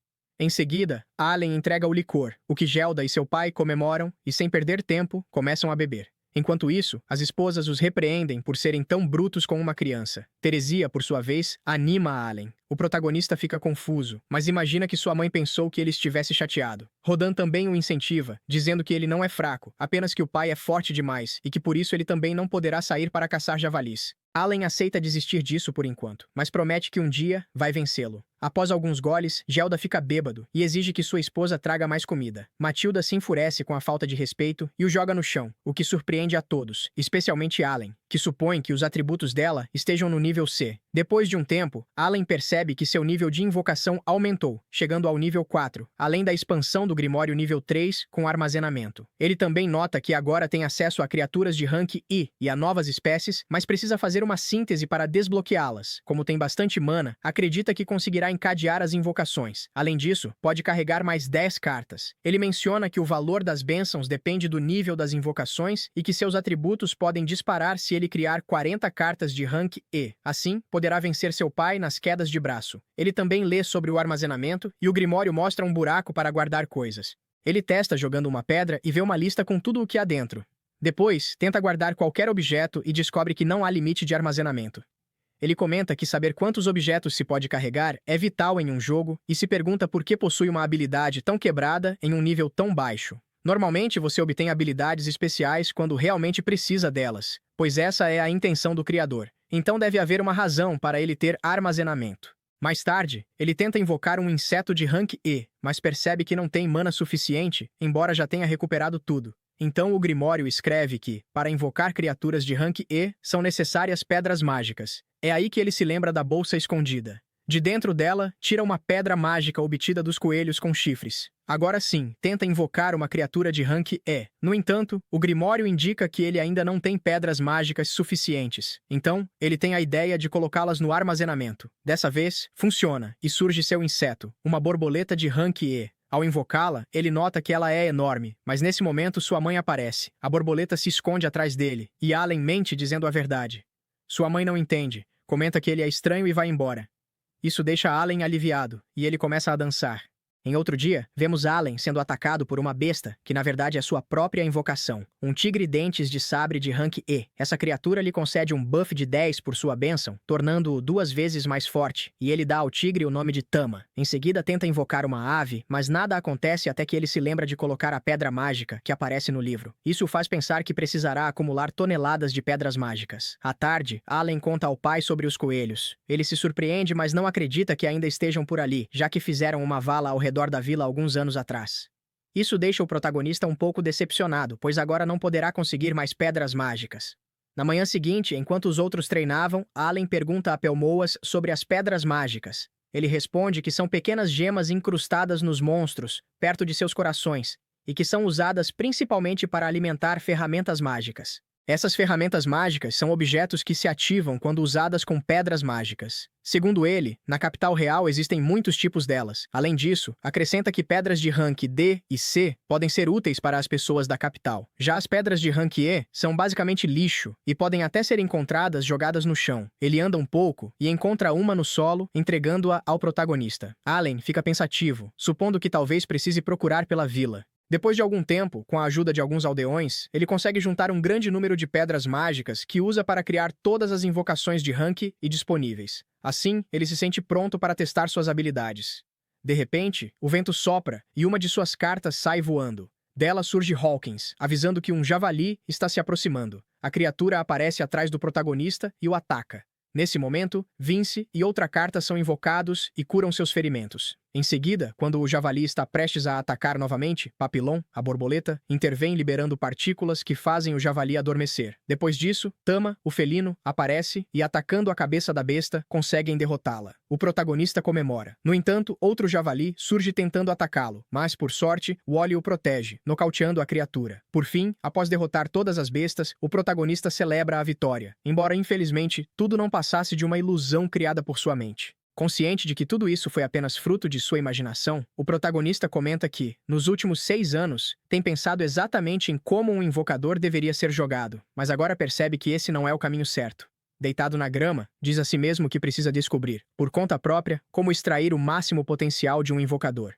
Em seguida, Allen entrega o licor, o que Gelda e seu pai comemoram e, sem perder tempo, começam a beber. Enquanto isso, as esposas os repreendem por serem tão brutos com uma criança. Teresia, por sua vez, anima Allen. O protagonista fica confuso, mas imagina que sua mãe pensou que ele estivesse chateado. Rodan também o incentiva, dizendo que ele não é fraco, apenas que o pai é forte demais e que por isso ele também não poderá sair para caçar javalis. Allen aceita desistir disso por enquanto, mas promete que um dia vai vencê-lo. Após alguns goles, Gelda fica bêbado e exige que sua esposa traga mais comida. Matilda se enfurece com a falta de respeito e o joga no chão, o que surpreende a todos, especialmente Allen, que supõe que os atributos dela estejam no nível C. Depois de um tempo, Allen percebe que seu nível de invocação aumentou, chegando ao nível 4, além da expansão do Grimório nível 3 com armazenamento. Ele também nota que agora tem acesso a criaturas de rank I e a novas espécies, mas precisa fazer uma síntese para desbloqueá-las. Como tem bastante mana, acredita que conseguirá encadear as invocações. Além disso, pode carregar mais 10 cartas. Ele menciona que o valor das bênçãos depende do nível das invocações e que seus atributos podem disparar se ele criar 40 cartas de rank E. Assim, poderá vencer seu pai nas quedas de braço. Ele também lê sobre o armazenamento e o Grimório mostra um buraco para guardar coisas. Ele testa jogando uma pedra e vê uma lista com tudo o que há dentro. Depois, tenta guardar qualquer objeto e descobre que não há limite de armazenamento. Ele comenta que saber quantos objetos se pode carregar é vital em um jogo e se pergunta por que possui uma habilidade tão quebrada em um nível tão baixo. Normalmente você obtém habilidades especiais quando realmente precisa delas, pois essa é a intenção do criador. Então deve haver uma razão para ele ter armazenamento. Mais tarde, ele tenta invocar um inseto de rank E, mas percebe que não tem mana suficiente, embora já tenha recuperado tudo. Então o Grimório escreve que, para invocar criaturas de rank E, são necessárias pedras mágicas. É aí que ele se lembra da bolsa escondida. De dentro dela, tira uma pedra mágica obtida dos coelhos com chifres. Agora sim, tenta invocar uma criatura de rank E. No entanto, o Grimório indica que ele ainda não tem pedras mágicas suficientes. Então, ele tem a ideia de colocá-las no armazenamento. Dessa vez, funciona, e surge seu inseto, uma borboleta de rank E. Ao invocá-la, ele nota que ela é enorme, mas nesse momento sua mãe aparece. A borboleta se esconde atrás dele, e Allen mente dizendo a verdade. Sua mãe não entende, comenta que ele é estranho e vai embora. Isso deixa Allen aliviado, e ele começa a dançar. Em outro dia, vemos Allen sendo atacado por uma besta, que na verdade é sua própria invocação, um tigre dentes de sabre de rank E. Essa criatura lhe concede um buff de 10 por sua bênção, tornando-o 2 vezes mais forte, e ele dá ao tigre o nome de Tama. Em seguida tenta invocar uma ave, mas nada acontece até que ele se lembra de colocar a pedra mágica, que aparece no livro. Isso o faz pensar que precisará acumular toneladas de pedras mágicas. À tarde, Allen conta ao pai sobre os coelhos. Ele se surpreende, mas não acredita que ainda estejam por ali, já que fizeram uma vala ao redor da vila alguns anos atrás. Isso deixa o protagonista um pouco decepcionado, pois agora não poderá conseguir mais pedras mágicas. Na manhã seguinte, enquanto os outros treinavam, Allen pergunta a Pelmoas sobre as pedras mágicas. Ele responde que são pequenas gemas incrustadas nos monstros, perto de seus corações, e que são usadas principalmente para alimentar ferramentas mágicas. Essas ferramentas mágicas são objetos que se ativam quando usadas com pedras mágicas. Segundo ele, na capital real existem muitos tipos delas. Além disso, acrescenta que pedras de rank D e C podem ser úteis para as pessoas da capital. Já as pedras de rank E são basicamente lixo e podem até ser encontradas jogadas no chão. Ele anda um pouco e encontra uma no solo, entregando-a ao protagonista. Allen fica pensativo, supondo que talvez precise procurar pela vila. Depois de algum tempo, com a ajuda de alguns aldeões, ele consegue juntar um grande número de pedras mágicas que usa para criar todas as invocações de rank e disponíveis. Assim, ele se sente pronto para testar suas habilidades. De repente, o vento sopra e uma de suas cartas sai voando. Dela surge Hawkins, avisando que um javali está se aproximando. A criatura aparece atrás do protagonista e o ataca. Nesse momento, Vince e outra carta são invocados e curam seus ferimentos. Em seguida, quando o javali está prestes a atacar novamente, Papillon, a borboleta, intervém liberando partículas que fazem o javali adormecer. Depois disso, Tama, o felino, aparece e, atacando a cabeça da besta, conseguem derrotá-la. O protagonista comemora. No entanto, outro javali surge tentando atacá-lo, mas, por sorte, Wally o protege, nocauteando a criatura. Por fim, após derrotar todas as bestas, o protagonista celebra a vitória, embora, infelizmente, tudo não passasse de uma ilusão criada por sua mente. Consciente de que tudo isso foi apenas fruto de sua imaginação, o protagonista comenta que, nos últimos 6 anos, tem pensado exatamente em como um invocador deveria ser jogado, mas agora percebe que esse não é o caminho certo. Deitado na grama, diz a si mesmo que precisa descobrir, por conta própria, como extrair o máximo potencial de um invocador.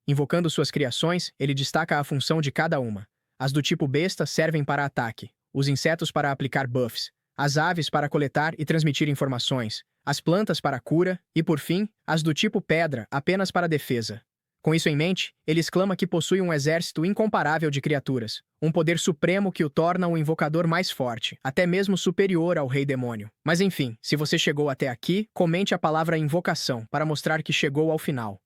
Invocando suas criações, ele destaca a função de cada uma. As do tipo besta servem para ataque, os insetos para aplicar buffs, as aves para coletar e transmitir informações, as plantas para cura e, por fim, as do tipo pedra apenas para defesa. Com isso em mente, ele exclama que possui um exército incomparável de criaturas, um poder supremo que o torna o invocador mais forte, até mesmo superior ao Rei Demônio. Mas enfim, se você chegou até aqui, comente a palavra invocação para mostrar que chegou ao final.